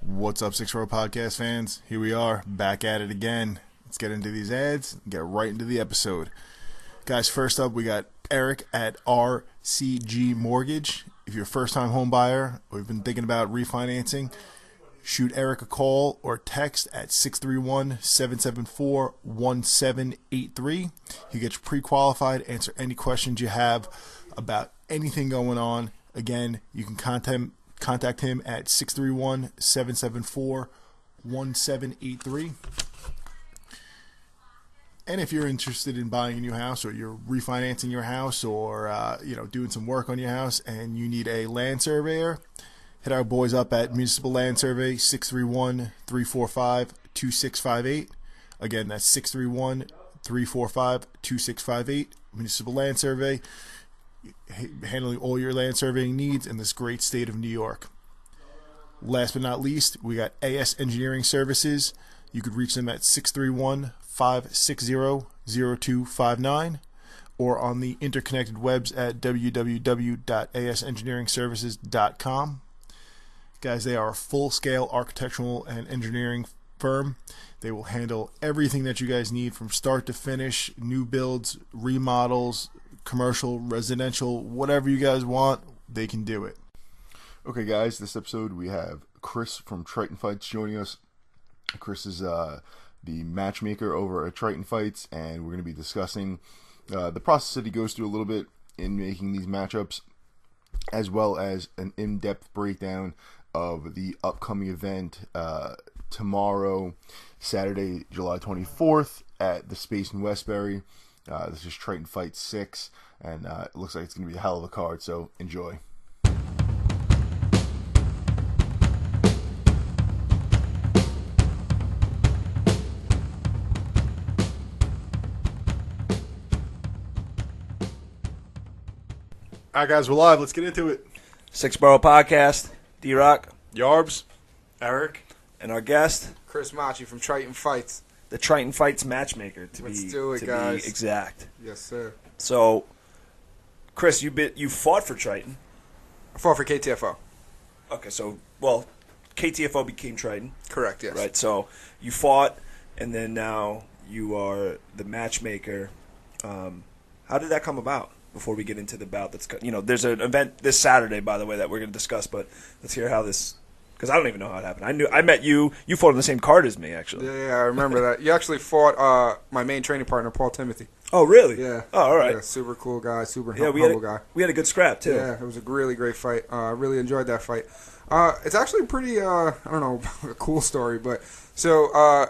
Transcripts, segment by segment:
What's up, 6 Row Podcast fans? Here we are, back at it again. Let's get into these ads and get right into the episode. Guys, first up, we got Eric at RCG Mortgage. If you're a first-time home buyer or you've been thinking about refinancing, shoot Eric a call or text at 631-774-1783. He'll get you pre-qualified, answer any questions you have about anything going on. Again, you can contact him at 631-774-1783. And if you're interested in buying a new house or you're refinancing your house or doing some work on your house and you need a land surveyor, hit our boys up at Municipal Land Survey, 631-345-2658. Again, that's 631-345-2658. Municipal Land Survey, handling all your land surveying needs in this great state of New York. Last but not least, we got AS Engineering Services. You could reach them at 631-560-0259 or on the interconnected webs at www.asengineeringservices.com. Guys, they are a full-scale architectural and engineering firm. They will handle everything that you guys need from start to finish, new builds, remodels, commercial, residential, whatever you guys want, they can do it. Okay, guys, this episode we have Chris from Triton Fights joining us. Chris is the matchmaker over at Triton Fights, and we're going to be discussing the process that he goes through a little bit in making these matchups, as well as an in-depth breakdown of the upcoming event tomorrow, Saturday, July 24th, at the Space in Westbury. This is Triton Fights 6, and it looks like it's going to be a hell of a card, so enjoy. All right, guys, we're live. Let's get into it. 6 Borough Podcast, D-Rock, Yarbs, Eric, and our guest, Chris Machi from Triton Fights. the Triton Fights matchmaker, Let's do it, guys. Be exact. Yes, sir. So, Chris, you fought for Triton. I fought for KTFO. Okay, so, KTFO became Triton. Correct, yes. Right, so you fought, and then now you are the matchmaker. How did that come about? Before we get into the bout, there's an event this Saturday, by the way, that we're going to discuss. But let's hear how this, because I don't even know how it happened. I met you. You fought on the same card as me, actually. Yeah, I remember that. You actually fought my main training partner, Paul Timothy. Oh, really? Yeah. Oh, all right. Yeah, super cool guy, super we humble guy. We had a good scrap too. Yeah, it was a really great fight. I really enjoyed that fight. It's actually pretty, I don't know, a cool story, but so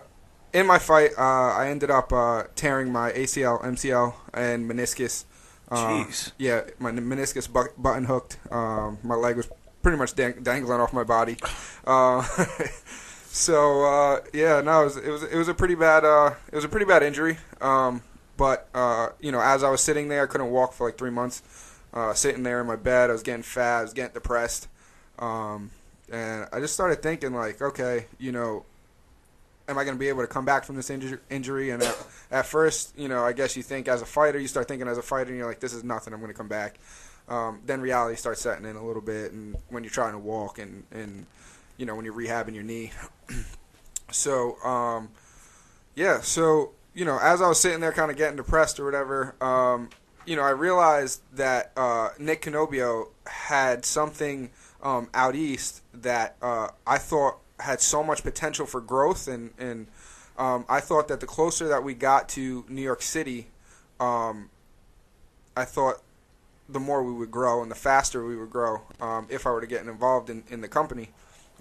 in my fight, I ended up tearing my ACL, MCL, and meniscus. Jeez. Yeah, my meniscus button hooked. My leg was pretty much dangling off my body. It was a pretty bad injury. But as I was sitting there, I couldn't walk for like 3 months. Sitting there in my bed, I was getting fat, I was getting depressed, and I just started thinking like, okay, am I going to be able to come back from this injury? And at first, I guess you think as a fighter, you start thinking as a fighter, and you're like, this is nothing, I'm going to come back. Then reality starts setting in a little bit, and when you're trying to walk and when you're rehabbing your knee. So, as I was sitting there kind of getting depressed or whatever, I realized that Nick Canobio had something out east that I thought had so much potential for growth, and I thought that the closer that we got to New York City, I thought the more we would grow and the faster we would grow if I were to get involved in the company.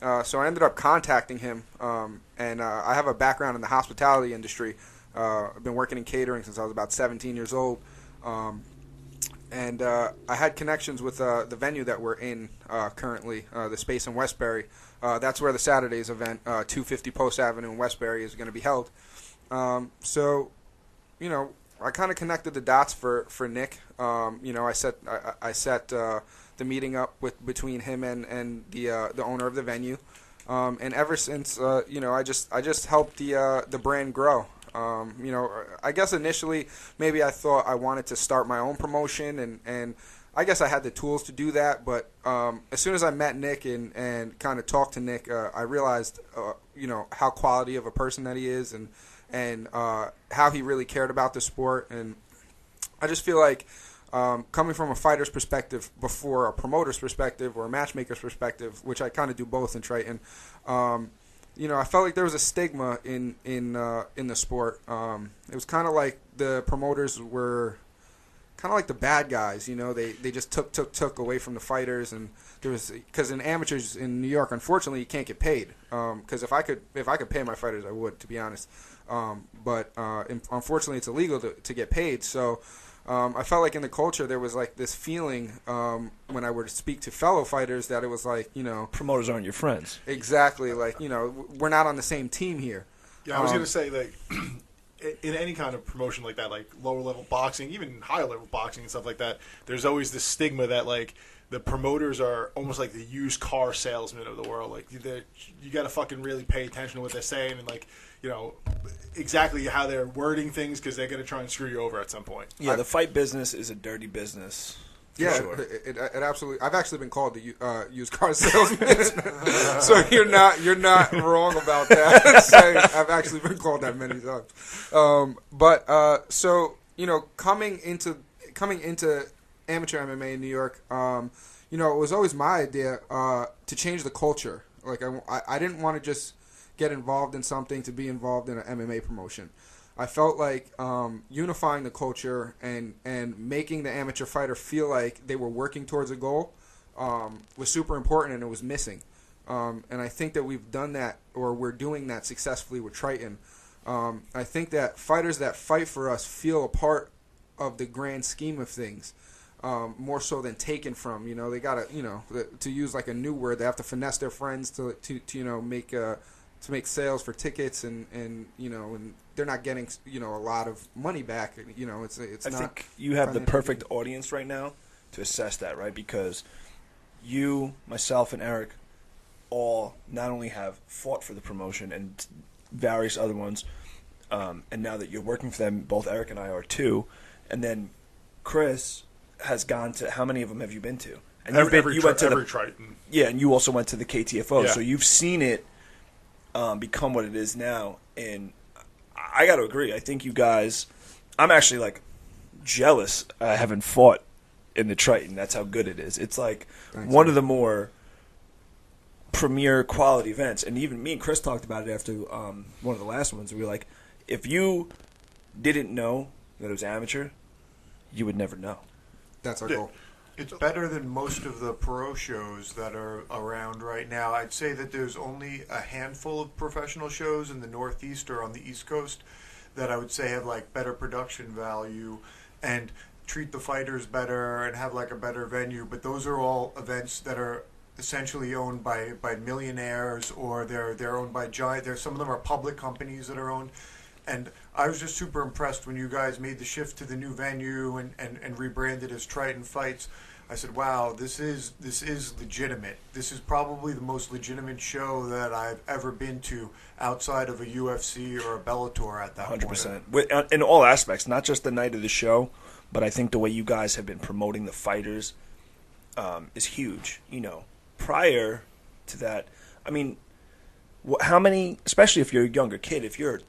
So I ended up contacting him, and I have a background in the hospitality industry. I've been working in catering since I was about 17 years old. And I had connections with the venue that we're in currently, the Space in Westbury. That's where the Saturday's event, 250 Post Avenue in Westbury, is going to be held. I kind of connected the dots for Nick. I set the meeting up between him and the owner of the venue. And ever since, I just helped the brand grow. I guess initially maybe I thought I wanted to start my own promotion, and I guess I had the tools to do that, but as soon as I met Nick and kind of talked to Nick, I realized, how quality of a person that he is, and how he really cared about the sport. And I just feel like coming from a fighter's perspective before a promoter's perspective or a matchmaker's perspective, which I kind of do both in Triton, I felt like there was a stigma in the sport. It was kind of like the promoters were kind of like the bad guys, they just took away from the fighters, and there was, because in amateurs in New York, unfortunately, you can't get paid. Because if I could pay my fighters, I would, to be honest. But unfortunately, it's illegal to get paid. So I felt like in the culture there was like this feeling when I would speak to fellow fighters that it was like, promoters aren't your friends. Exactly, like we're not on the same team here. Yeah, I was going to say, like, in any kind of promotion like that, like lower level boxing, even higher level boxing and stuff like that, there's always this stigma that like the promoters are almost like the used car salesman of the world. Like you got to fucking really pay attention to what they're saying and like exactly how they're wording things because they're going to try and screw you over at some point. Yeah, the fight business is a dirty business. Yeah, sure. it absolutely. I've actually been called the used car salesman, so you're not wrong about that. I've actually been called that many times. So coming into amateur MMA in New York, it was always my idea to change the culture. Like I didn't want to just get involved in something to be involved in an MMA promotion. I felt like unifying the culture and making the amateur fighter feel like they were working towards a goal was super important, and it was missing. And I think that we've done that, or we're doing that successfully with Triton. I think that fighters that fight for us feel a part of the grand scheme of things, more so than taken from. They gotta, to use like a new word, they have to finesse their friends to make sales for tickets, and they're not getting a lot of money back. I think you have the perfect audience right now to assess that, right? Because you, myself, and Eric all not only have fought for the promotion and various other ones, and now that you're working for them, both Eric and I are too, and then Chris has gone to, how many of them have you been to? And you went to Triton. Yeah, and you also went to the KTFO, yeah. So you've seen it become what it is now, and I got to agree. I think you guys, I'm actually like jealous I haven't fought in the Triton. That's how good it is. It's like one of the more premier quality events, and even me and Chris talked about it after one of the last ones. We were like, if you didn't know that it was amateur, you would never know. That's our goal. It's better than most of the pro shows that are around right now. I'd say that there's only a handful of professional shows in the Northeast or on the East Coast that I would say have like better production value and treat the fighters better and have like a better venue. But those are all events that are essentially owned by millionaires, or they're owned by giant. Some of them are public companies that are owned. And I was just super impressed when you guys made the shift to the new venue and rebranded as Triton Fights. I said, wow, this is legitimate. This is probably the most legitimate show that I've ever been to outside of a UFC or a Bellator at that 100%. point. In all aspects, not just the night of the show, but I think the way you guys have been promoting the fighters is huge. Prior to that, I mean, how many, especially if you're a younger kid, if you're a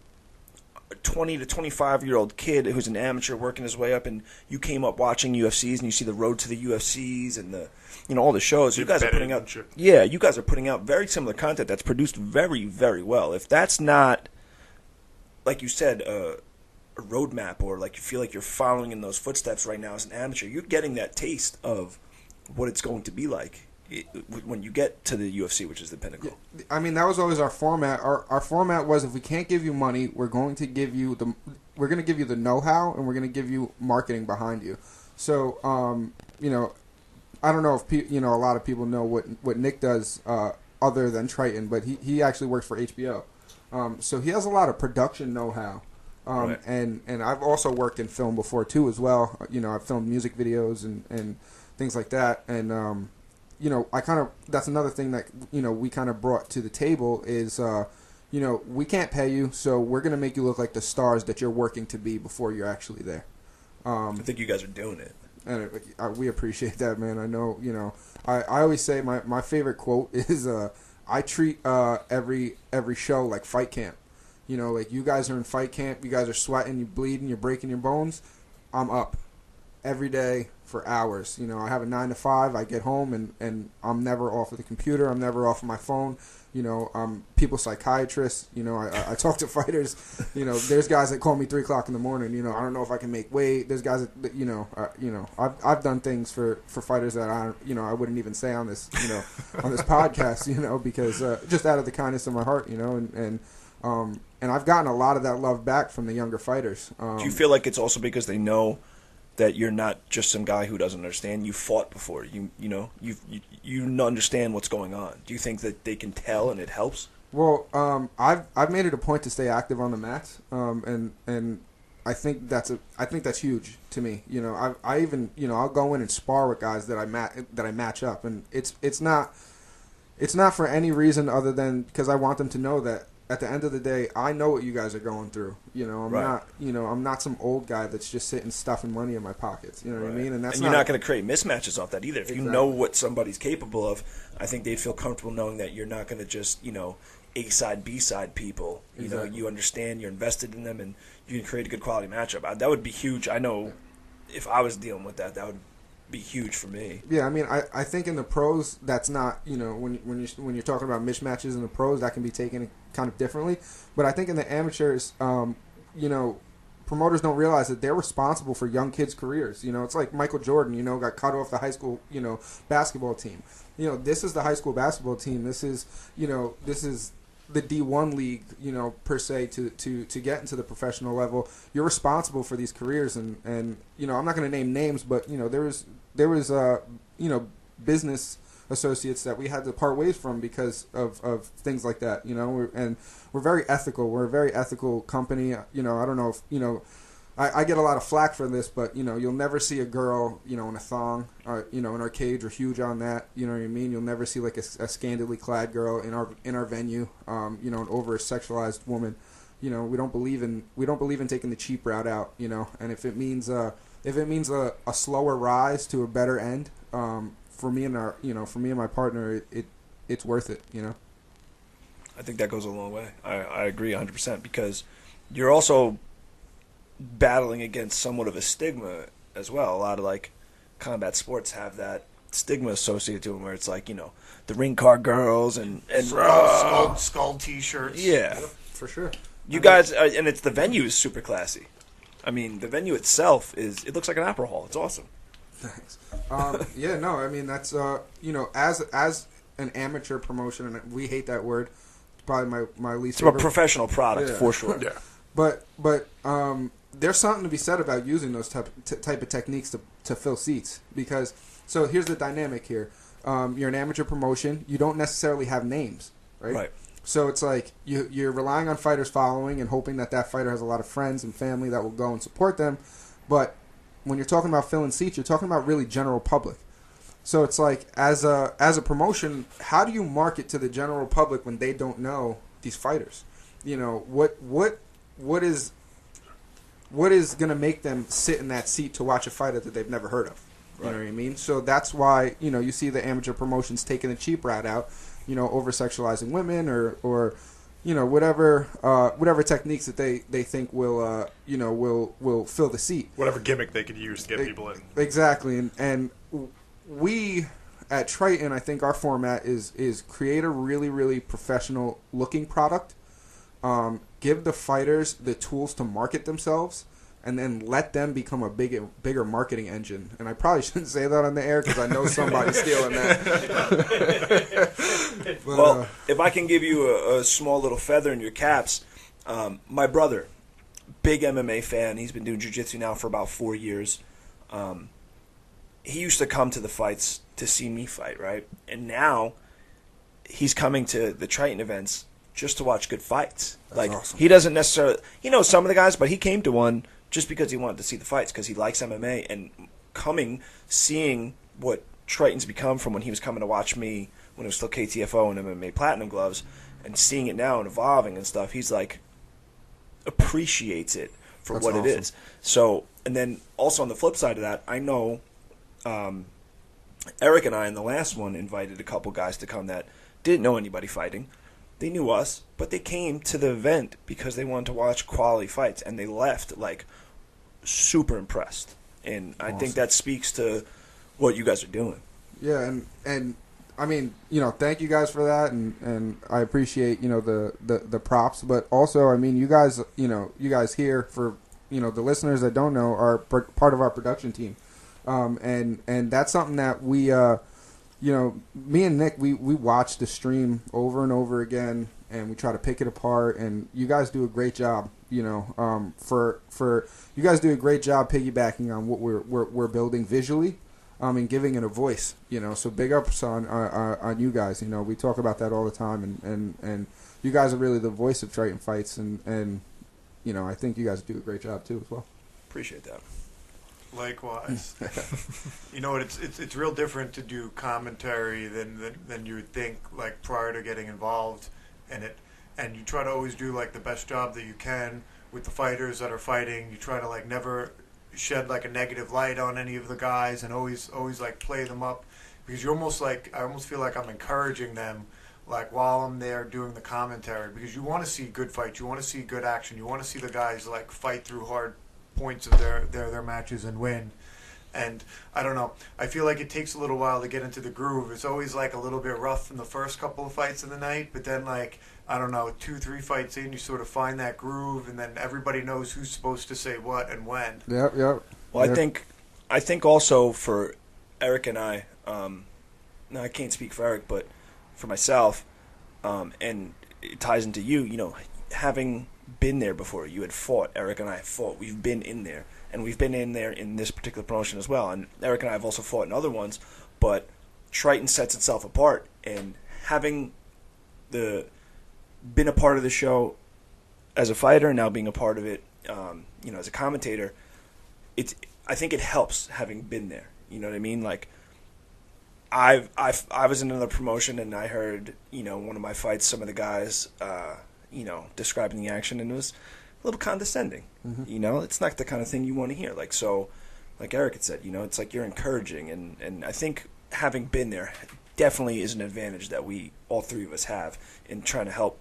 20 to 25-year-old kid who's an amateur working his way up, and you came up watching UFCs and you see the road to the UFCs and the all the shows, you guys are putting out you guys are putting out very similar content that's produced very, very well. If that's not, like you said, a roadmap, or like you feel like you're following in those footsteps right now as an amateur, you're getting that taste of what it's going to be like when you get to the UFC, which is the pinnacle. I mean, that was always our format. Our format was, if we can't give you money, we're going to give you the know-how, and we're going to give you marketing behind you. So, I don't know if a lot of people know what Nick does other than Triton, but he actually works for HBO. So he has a lot of production know-how. Right. And I've also worked in film before too as well. I've filmed music videos and things like that. And that's another thing that, we kind of brought to the table is, we can't pay you, so we're going to make you look like the stars that you're working to be before you're actually there. I think you guys are doing it. And we appreciate that, man. I know, I always say my favorite quote is, I treat every show like fight camp. Like you guys are in fight camp, you guys are sweating, you're bleeding, you're breaking your bones. I'm up every day for hours. I have a 9 to 5. I get home and I'm never off of the computer. I'm never off of my phone. People's psychiatrists. I talk to fighters. There's guys that call me 3 o'clock in the morning. I don't know if I can make weight. There's guys that I've done things for fighters that I wouldn't even say on this on this podcast. Because just out of the kindness of my heart. And I've gotten a lot of that love back from the younger fighters. Do you feel like it's also because they know that you're not just some guy who doesn't understand? You fought before. You understand what's going on. Do you think that they can tell and it helps? Well, I've made it a point to stay active on the mats, and I think that's huge to me. I even I'll go in and spar with guys that I match up, and it's not for any reason other than because I want them to know that at the end of the day, I know what you guys are going through. I'm not some old guy that's just sitting stuffing money in my pockets. You know what I mean? And you're not going to create mismatches off that either. If you know what somebody's capable of, I think they'd feel comfortable knowing that you're not going to just, A-side, B-side people. You understand, you're invested in them, and you can create a good quality matchup. That would be huge. I know if I was dealing with that would be huge for me. Yeah, I mean, I think in the pros, that's not, when you're talking about mismatches in the pros, that can be taken kind of differently. But I think in the amateurs, promoters don't realize that they're responsible for young kids' careers. It's like Michael Jordan, got cut off the high school, basketball team. This is the high school basketball team. This is the D1 league, per se, to get into the professional level. You're responsible for these careers, and I'm not going to name names, but there was business associates that we had to part ways from because of things like that. And we're very ethical. We're a very ethical company. I don't know if I get a lot of flack for this, but you'll never see a girl in a thong, in our cage. We're huge on that. You know what I mean? You'll never see like a scantily clad girl in our venue. An over sexualized woman. We don't believe in taking the cheap route out. And if it means a slower rise to a better end, for me and my partner, it's worth it. I think that goes a long way. I agree 100% because you're also battling against somewhat of a stigma as well. A lot of like combat sports have that stigma associated to them where it's like, the ring card girls and skull t-shirts. Yeah. Yep, for sure. You guys, and it's the venue is super classy. I mean, the venue itself it looks like an opera hall. It's awesome. Thanks. Yeah, no, I mean, that's, as an amateur promotion, and we hate that word, it's probably my least favorite. It's a professional product, for sure. Yeah. But there's something to be said about using those type of techniques to fill seats. Because, so here's the dynamic here. You're an amateur promotion. You don't necessarily have names, right? Right. So it's like you're relying on fighters following and hoping that fighter has a lot of friends and family that will go and support them. But when you're talking about filling seats, you're talking about really general public. So it's like as a promotion, how do you market to the general public when they don't know these fighters? What is going to make them sit in that seat to watch a fighter that they've never heard of? You know what I mean? So that's why, you see the amateur promotions taking the cheap route out, over-sexualizing women or whatever techniques that they think will fill the seat. Whatever gimmick they could use to get people in. Exactly. And we at Triton, I think our format is create a really, really professional looking product, give the fighters the tools to market themselves, and then let them become a bigger marketing engine. And I probably shouldn't say that on the air because I know somebody's stealing that. But, well, if I can give you a small little feather in your caps, my brother, big MMA fan, he's been doing jiu-jitsu now for about 4 years. He used to come to the fights to see me fight, right? And now he's coming to the Triton events just to watch good fights. That's awesome. He doesn't necessarily, he knows some of the guys, but he came to one just because he wanted to see the fights because he likes MMA, and seeing what Triton's become from when he was coming to watch me when it was still KTFO and MMA Platinum gloves, and seeing it now and evolving and stuff, he's like appreciates it for That's what awesome. it is. So, and then also on the flip side of that, I know Eric and I in the last one invited a couple guys to come that didn't know anybody fighting. They knew us, but they came to the event because they wanted to watch quality fights, and they left like super impressed. And I think that speaks to what you guys are doing. Yeah, and I mean, thank you guys for that, and I appreciate, the props, but also, I mean, you guys here, for, the listeners that don't know, are part of our production team. And that's something that we, me and Nick, we watch the stream over and over again, and we try to pick it apart, and you guys do a great job, for you guys do a great job piggybacking on what we're building visually. And giving it a voice, so big ups on you guys. We talk about that all the time, and you guys are really the voice of Triton Fights, and I think you guys do a great job too as well. Appreciate that. Likewise. It's real different to do commentary than you would think, like prior to getting involved in it, and you try to always do like the best job that you can with the fighters that are fighting. You try to like never shed like a negative light on any of the guys, and always like play them up, because I almost feel like I'm encouraging them, like while I'm there doing the commentary, because you want to see good fights, you want to see good action, you want to see the guys like fight through hard points of their matches and win. And I don't know, I feel like it takes a little while to get into the groove. It's always like a little bit rough in the first couple of fights of the night, but then like, I don't know, 2-3 fights in, you sort of find that groove, and then everybody knows who's supposed to say what and when. Yep. Well, Yep. I think also for Eric and I, now I can't speak for Eric, but for myself, and it ties into you, having been there before. You had fought, Eric and I have fought. We've been in there, and we've been in there in this particular promotion as well. And Eric and I have also fought in other ones, but Triton sets itself apart, and having been a part of the show as a fighter, and now being a part of it, as a commentator, I think it helps having been there. You know what I mean? Like, I was in another promotion, and I heard, one of my fights, some of the guys, describing the action, and it was a little condescending. Mm-hmm. It's not the kind of thing you want to hear. Like, so, like Eric had said, it's like you're encouraging, and I think having been there definitely is an advantage that all three of us have in trying to help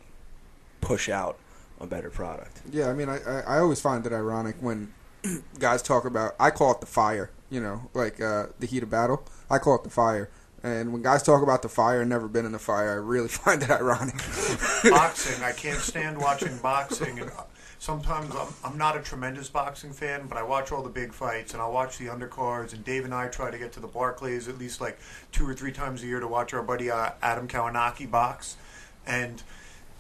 push out a better product. Yeah, I mean, I always find it ironic when guys talk about, I call it the fire, like the heat of battle. I call it the fire. And when guys talk about the fire and never been in the fire, I really find it ironic. Boxing, I can't stand watching boxing. And sometimes I'm not a tremendous boxing fan, but I watch all the big fights, and I'll watch the undercards. And Dave and I try to get to the Barclays at least like 2 or 3 times a year to watch our buddy Adam Kawanaki box. And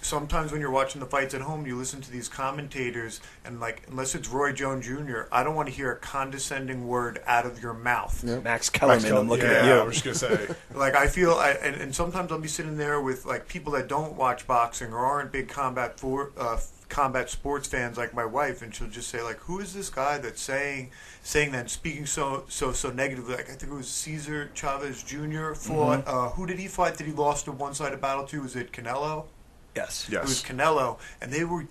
sometimes when you're watching the fights at home, you listen to these commentators, and like, unless it's Roy Jones Jr., I don't want to hear a condescending word out of your mouth. Yep. Max Kellerman, I'm looking at you. I was just gonna say. Like, I feel, and sometimes I'll be sitting there with like people that don't watch boxing or aren't big combat sports fans, like my wife, and she'll just say like, "Who is this guy that's saying that, speaking so negatively?" Like, I think it was Cesar Chavez Jr. fought. Mm-hmm. Who did he fight that he lost a one-sided battle to? Was it Canelo? Yes. It was Canelo, and they were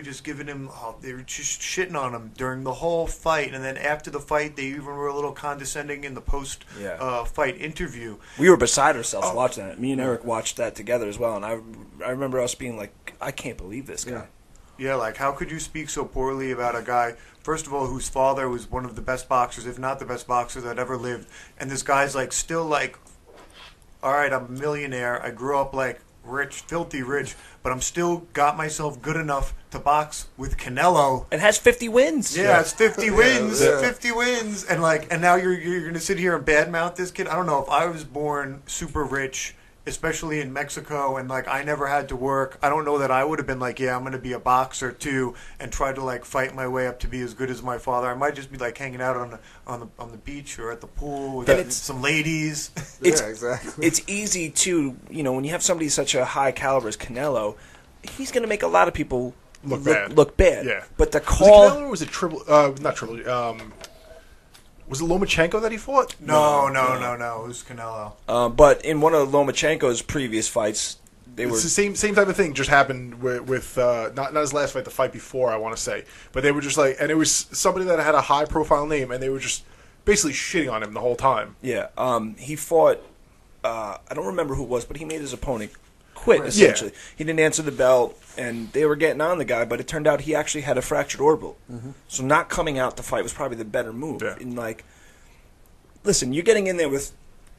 just giving him, they were just shitting on him during the whole fight, and then after the fight, they even were a little condescending in the post-fight interview. We were beside ourselves watching that. Me and Eric watched that together as well, and I remember us being like, I can't believe this guy. Yeah, like, how could you speak so poorly about a guy, first of all, whose father was one of the best boxers, if not the best boxer that ever lived, and this guy's like, still like, all right, I'm a millionaire, I grew up like, rich, filthy rich, but I'm still got myself good enough to box with Canelo. And has 50 wins. Yeah, it's 50 wins. 50 wins. And like, and now you're going to sit here and badmouth this kid? I don't know. If I was born super rich, especially in Mexico, and like I never had to work, I don't know that I would have been like, yeah, I'm going to be a boxer too, and try to like fight my way up to be as good as my father. I might just be like hanging out on the beach or at the pool with some ladies. Exactly. It's easy to, when you have somebody such a high caliber as Canelo, he's going to make a lot of people look bad. Yeah. But the call... Was it Canelo or was it not Triple... was it Lomachenko that he fought? No. It was Canelo. But in one of Lomachenko's previous fights, It's the same type of thing just happened with not his last fight, the fight before, I want to say. But they were just like, and it was somebody that had a high profile name, and they were just basically shitting on him the whole time. Yeah. He fought. I don't remember who it was, but he made his opponent quit, essentially. Yeah. He didn't answer the bell, and they were getting on the guy, but it turned out he actually had a fractured orbital. So not coming out to fight was probably the better move. Yeah. And, like, listen, you're getting in there with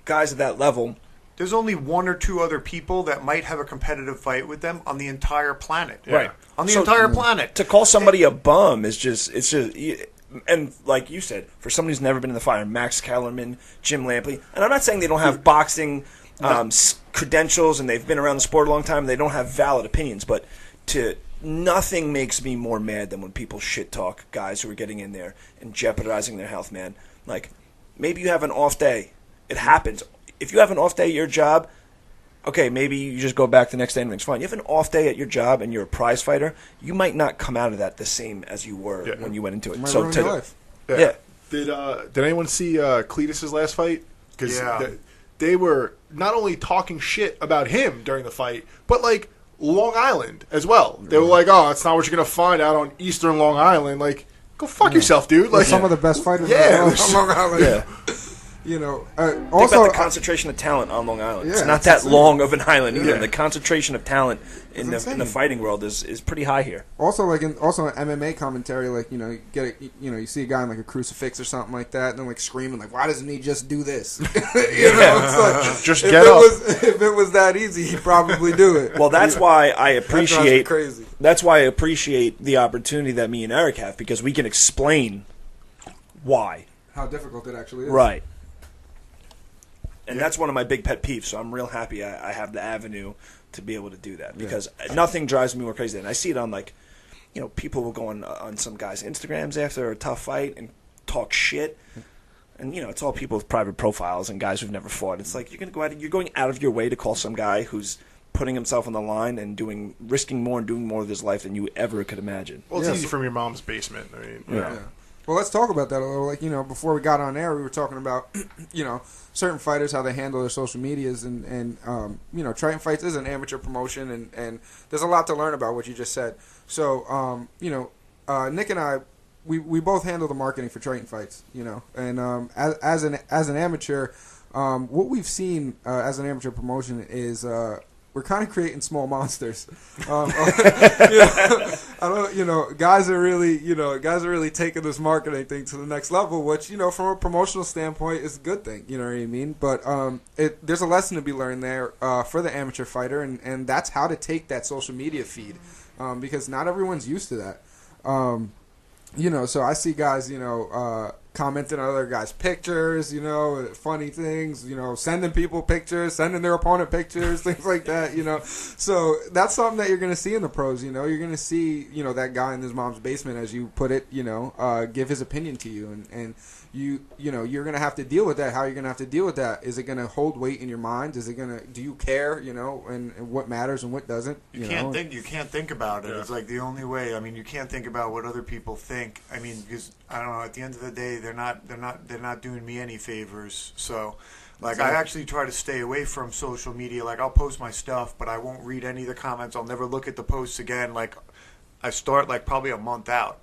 guys at that level. There's only one or two other people that might have a competitive fight with them on the entire planet. Right. On the So- entire planet. To call somebody a bum is just, it's just, and like you said, for somebody who's never been in the fire, Max Kellerman, Jim Lampley, and I'm not saying they don't have boxing credentials and they've been around the sport a long time and they don't have valid opinions, but nothing makes me more mad than when people shit talk guys who are getting in there and jeopardizing their health, man. Like, maybe you have an off day. It happens. If you have an off day at your job, okay, maybe you just go back the next day and everything's fine. You have an off day at your job and you're a prize fighter, you might not come out of that the same as you were when you went into it. Might ruin your life. Yeah. Did anyone see Cletus's last fight? Because Yeah. they were not only talking shit about him during the fight, but like Long Island as well. They were like, "Oh, that's not what you're gonna find out on Eastern Long Island." Like, go fuck yourself, dude. Like Some of the best fighters Yeah. in the world on Long Island. Yeah. You know, Think also about the concentration of talent on Long Island. Yeah, it's not it's that insane. long of an island either. Yeah. The concentration of talent in the insane. fighting world is pretty high here. Also, like in MMA commentary, like you get it, you see a guy in like a crucifix or something like that, and they're like screaming like, "Why doesn't he just do this?" It's like Just if get it up. if it was that easy, he'd probably do it. Well, that's why I That drives me appreciate crazy. That's why I appreciate the opportunity that me and Eric have, because we can explain why. How difficult it actually is. Right. And that's one of my big pet peeves, so I'm real happy I have the avenue to be able to do that, because nothing drives me more crazy than I see it on, like, people will go on some guys' Instagrams after a tough fight and talk shit. And, it's all people with private profiles and guys who've never fought. It's like, you're going out of your way to call some guy who's putting himself on the line and risking more and doing more with his life than you ever could imagine. well, it's Yeah. easy from your mom's basement. I mean, you know. Yeah. Well, let's talk about that a little. Like, before we got on air, we were talking about, certain fighters, how they handle their social medias, and Triton Fights is an amateur promotion, and there's a lot to learn about what you just said. So, Nick and I, we both handle the marketing for Triton Fights, and as an amateur, what we've seen as an amateur promotion is we're kind of creating small monsters. Guys are really taking this marketing thing to the next level, which, from a promotional standpoint is a good thing, you know what I mean? But there's a lesson to be learned there for the amateur fighter, and that's how to take that social media feed, because not everyone's used to that. So I see guys, commenting on other guys' pictures, funny things, sending people pictures, sending their opponent pictures, things like that, So that's something that you're going to see in the pros, You're going to see, that guy in his mom's basement, as you put it, give his opinion to you. And you're going to have to deal with that. How are you going to have to deal with that? Is it going to hold weight in your mind? Do you care, and what matters and what doesn't? You can't think about it. Yeah. It's like the only way. I mean, you can't think about what other people think. I mean, because I don't know. At the end of the day, they're not doing me any favors. So, like, I actually try to stay away from social media. Like, I'll post my stuff, but I won't read any of the comments. I'll never look at the posts again. Like, I start like probably a month out.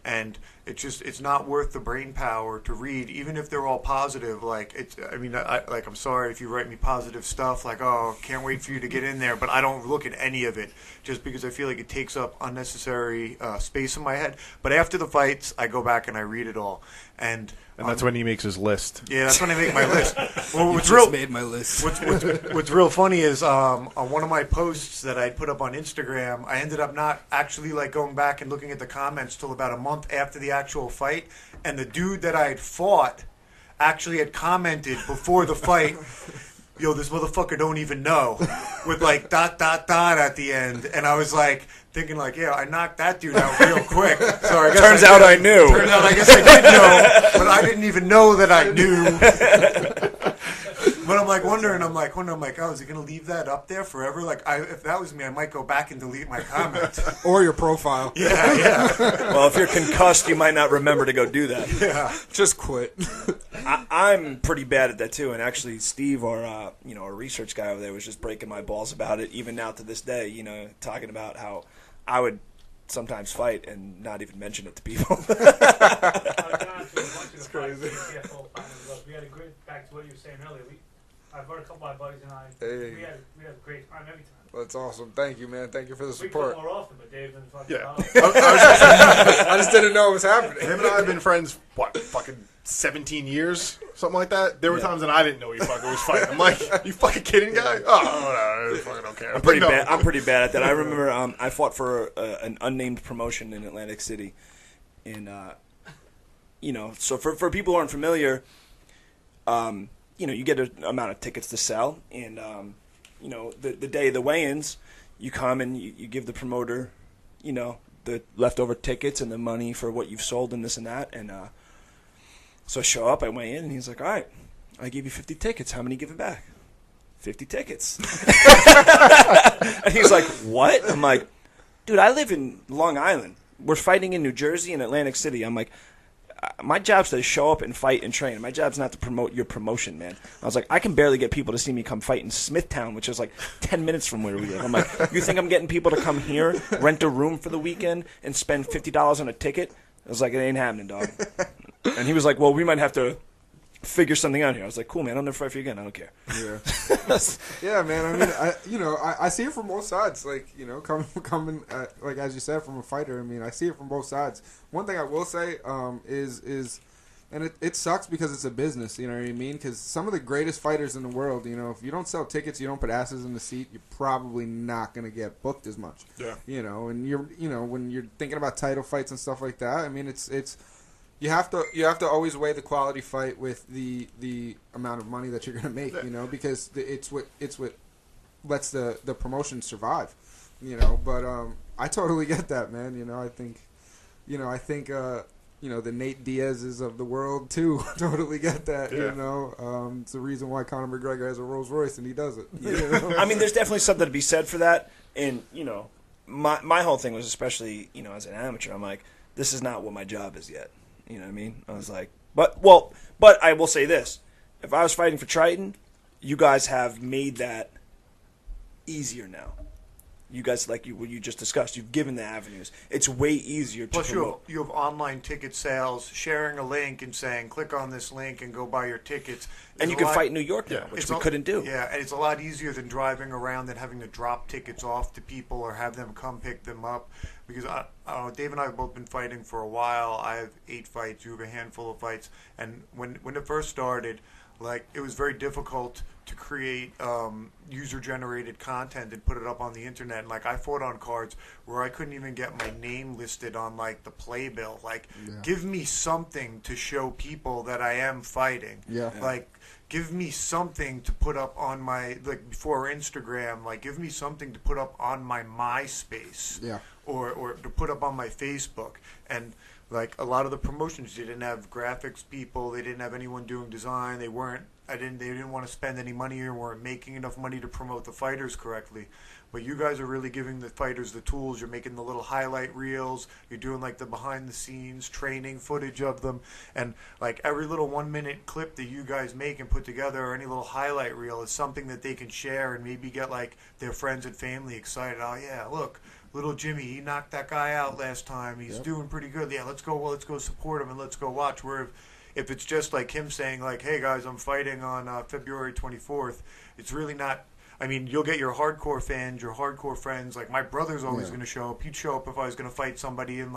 And it's not worth the brain power to read, even if they're all positive. Like, I'm sorry if you write me positive stuff, like, oh, can't wait for you to get in there, but I don't look at any of it just because I feel like it takes up unnecessary space in my head. But after the fights, I go back and I read it all. And that's when he makes his list. Yeah, that's when I make my list. Well, made my list. What's real funny is on one of my posts that I put up on Instagram, I ended up not actually like going back and looking at the comments till about a month after the actual fight, and the dude that I had fought actually had commented before the fight, "Yo, this motherfucker don't even know," with like ... at the end, and I was like thinking like, yeah, I knocked that dude out real quick. So I guess Turns out I knew. Turns out I guess I did know, but I didn't even know that I knew. But I'm wondering, oh, is he going to leave that up there forever? Like, if that was me, I might go back and delete my comment. Or your profile. Yeah. Well, if you're concussed, you might not remember to go do that. Yeah. Just quit. I'm pretty bad at that too, and actually, Steve, our research guy over there, was just breaking my balls about it. Even now to this day, talking about how I would sometimes fight and not even mention it to people. It's crazy. We had a great, back to what you were saying earlier. I brought a couple of my buddies and I. Hey. We had a great time every time. That's awesome. Thank you, man. Thank you for the We support. play more often, but Dave didn't fucking Yeah. know. I just didn't know it was happening. Him and I have been friends, what, fucking 17 years? Something like that? There were times that I didn't know he fucking was fighting. I'm like, you fucking kidding, guy? Oh, no, I fucking don't care. I'm pretty bad. I'm pretty bad at that. I remember I fought for an unnamed promotion in Atlantic City, and so for people who aren't familiar, you get an amount of tickets to sell, and the day of the weigh-ins, you come and you give the promoter, the leftover tickets and the money for what you've sold and this and that, and so I show up, I weigh in, and he's like, all right, I gave you 50 tickets. How many give it back? 50 tickets. And he's like, what? I'm like, dude, I live in Long Island. We're fighting in New Jersey and Atlantic City. I'm like, my job's to show up and fight and train. My job's not to promote your promotion, man. I was like, I can barely get people to see me come fight in Smithtown, which is like 10 minutes from where we live. I'm like, you think I'm getting people to come here, rent a room for the weekend, and spend $50 on a ticket? I was like, it ain't happening, dog. And he was like, well, we might have to figure something out here. I was like, cool, man, I'll never fight for you again. I don't care. Yeah. Yeah, man. I mean, I see it from both sides. Like, coming like as you said, from a fighter. I mean, I see it from both sides. One thing I will say is, and it sucks because it's a business. You know what I mean? Because some of the greatest fighters in the world, if you don't sell tickets, you don't put asses in the seat, you're probably not gonna get booked as much. Yeah. And when you're thinking about title fights and stuff like that, I mean, it's. You have to always weigh the quality fight with the amount of money that you're going to make, because it's what lets the promotion survive, But I totally get that, man. I think the Nate Diaz's of the world too totally get that. Yeah. It's the reason why Conor McGregor has a Rolls Royce and he does it. I mean, there's definitely something to be said for that. And my whole thing was, especially as an amateur, I'm like, this is not what my job is yet. You know what I mean? I was like, but I will say this. If I was fighting for Triton, you guys have made that easier now. You guys, like what you just discussed, you've given the avenues. It's way easier to Plus, promote. you have online ticket sales, sharing a link and saying, click on this link and go buy your tickets. And you can fight in New York now, which we couldn't do. Yeah, and it's a lot easier than driving around and having to drop tickets off to people or have them come pick them up. Because Dave and I have both been fighting for a while. I have 8 fights. You have a handful of fights. And when it first started, it was very difficult to create user-generated content and put it up on the internet. And I fought on cards where I couldn't even get my name listed on the playbill. Give me something to show people that I am fighting. Yeah. Give me something to put up on my before Instagram. Give me something to put up on my MySpace. Yeah. Or to put up on my Facebook. And a lot of the promotions, they didn't have graphics people, they didn't have anyone doing design, they didn't want to spend any money or weren't making enough money to promote the fighters correctly. But you guys are really giving the fighters the tools. You're making the little highlight reels. You're doing the behind the scenes training footage of them, and every little 1-minute clip that you guys make and put together, or any little highlight reel, is something that they can share and maybe get their friends and family excited. Oh yeah, look, little Jimmy, he knocked that guy out last time. He's doing pretty good. Yeah, let's go support him and let's go watch. Where if it's just him saying hey guys, I'm fighting on February 24th, it's really not. I mean, you'll get your hardcore fans, your hardcore friends. My brother's always going to show up. He'd show up if I was going to fight somebody in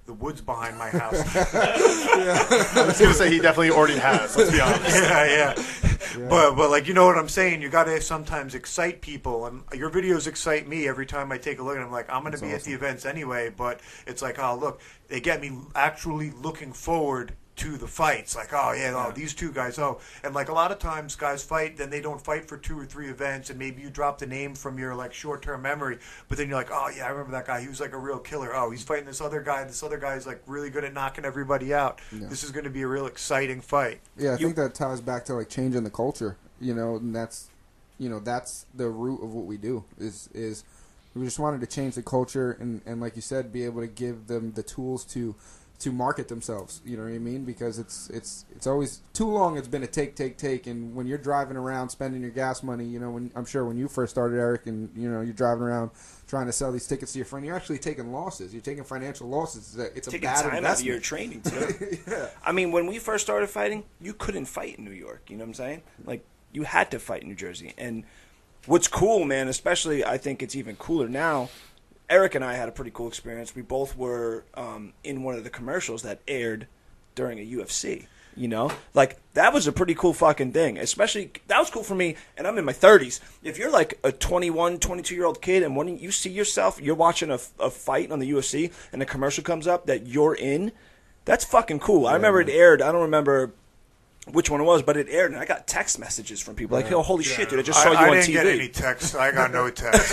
the woods behind my house. I was going to say he definitely already has. Let's be honest. Yeah. But you know what I'm saying. You got to sometimes excite people, and your videos excite me every time I take a look. And I'm I'm going to be at the events anyway. But it's oh look, they get me actually looking forward to the fights. These two guys, and a lot of times guys fight, then they don't fight for 2 or 3 events, and maybe you drop the name from your short-term memory, but then you're oh yeah, I remember that guy, he was a real killer. Oh, he's fighting this other guy's really good at knocking everybody out. This is going to be a real exciting fight. Yeah, I think that ties back to changing the culture, and that's the root of what we do is we just wanted to change the culture and like you said, be able to give them the tools to market themselves. You know what I mean? Because it's always too long. It's been a take, and when you're driving around spending your gas money, you know, I'm sure when you first started, Eric, and you know you're driving around trying to sell these tickets to your friend, you're actually taking losses. You're taking financial losses. It's a taking bad time investment. out of your training too. Yeah. I mean, when we first started fighting, you couldn't fight in New York. You know what I'm saying? Like you had to fight in New Jersey. And what's cool, man, especially I think it's even cooler now. Eric and I had a pretty cool experience. We both were in one of the commercials that aired during a UFC. You know, like that was a pretty cool fucking thing. Especially that was cool for me, and I'm in my 30s. If you're like a 21, 22-year-old kid, and when you see yourself, you're watching a fight on the UFC, and a commercial comes up that you're in, that's fucking cool. I remember it aired. I don't remember which one it was, but it aired, and I got text messages from people like, "Oh, holy shit, dude! I just saw you on TV." I didn't get any texts. I got no texts.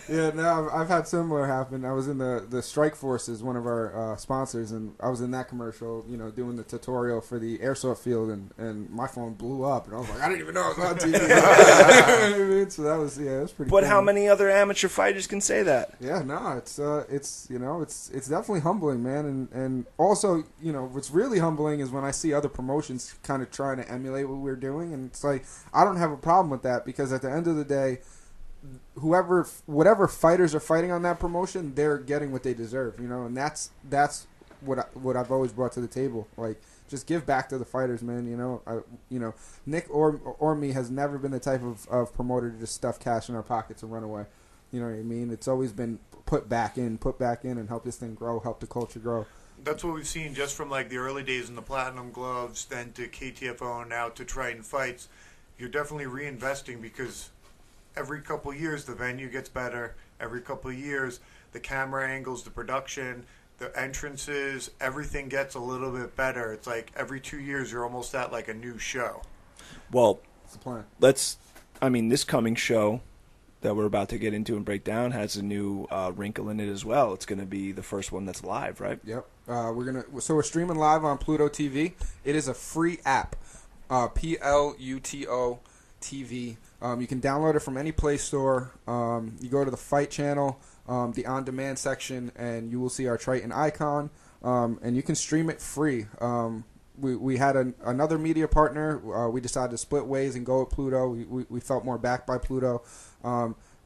Yeah, no, I've had similar happen. I was in the Strike Force is one of our sponsors, and I was in that commercial, you know, doing the tutorial for the airsoft field, and my phone blew up, and I was like, I didn't even know I was on TV. You know what I mean? So that was it was pretty. But cool. how many other amateur fighters can say that? Yeah, no, it's you know it's definitely humbling, man, and also you know what's really humbling is when I see other promotions kind of trying to emulate what we're doing, and it's like I don't have a problem with that because at the end of the day, whatever fighters are fighting on that promotion, they're getting what they deserve, you know, and that's what I've always brought to the table. Like, just give back to the fighters, man. You know, Nick or me has never been the type of promoter to just stuff cash in our pockets and run away. You know what I mean? It's always been put back in, and help this thing grow, help the culture grow. That's what we've seen just from like the early days in the Platinum Gloves, then to KTFO, and now to Triton Fights. You're definitely reinvesting because every couple of years the venue gets better. Every couple of years the camera angles, the production, the entrances, everything gets a little bit better. It's like every 2 years you're almost at like a new show. Well, That's the plan. This coming show that we're about to get into and break down has a new wrinkle in it as well. It's going to be the first one that's live, right? Yep. We're streaming live on Pluto TV. It is a free app. Pluto TV. You can download it from any Play Store. You go to the Fight channel, the on-demand section, and you will see our Triton icon. And you can stream it free. We had another media partner. We decided to split ways and go with Pluto. We felt more backed by Pluto.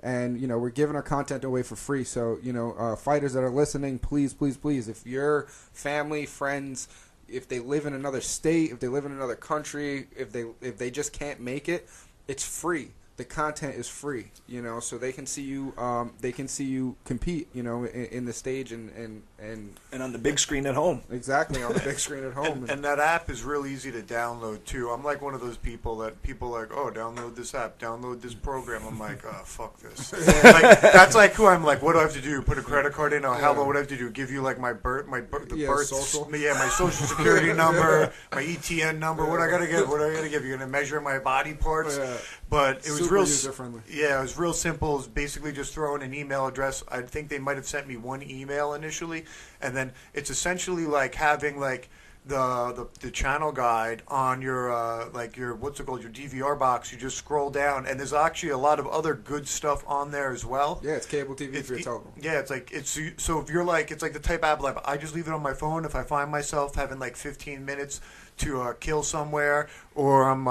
And, you know, we're giving our content away for free. So, you know, fighters that are listening, please, if your family, friends, if they live in another state, if they live in another country, if they just can't make it, it's free. The content is free, you know, so they can see you. They can see you compete, you know, in the stage and on the big screen at home. Exactly, on the big screen at home. And that app is real easy to download too. I'm like one of those people that people are like, oh, download this app, download this program. I'm like, oh, fuck this. Like, that's like who I'm like. What do I have to do? Put a credit card in? Oh, hell, what do I have to do? Give you like my social. my social security number, my ETN number. What I gotta get? What I gotta give? You're gonna measure my body parts? Yeah. But it was Super real user-friendly. Yeah, it was real simple. It was basically just throwing an email address. I think they might have sent me one email initially, and then it's essentially like having like the channel guide on your like your what's it called, your DVR box. You just scroll down, and there's actually a lot of other good stuff on there as well. Yeah, it's cable TV for your telephone. Yeah, it's like so if you're like it's like the type of app like I just leave it on my phone if I find myself having like 15 minutes to kill somewhere, or I'm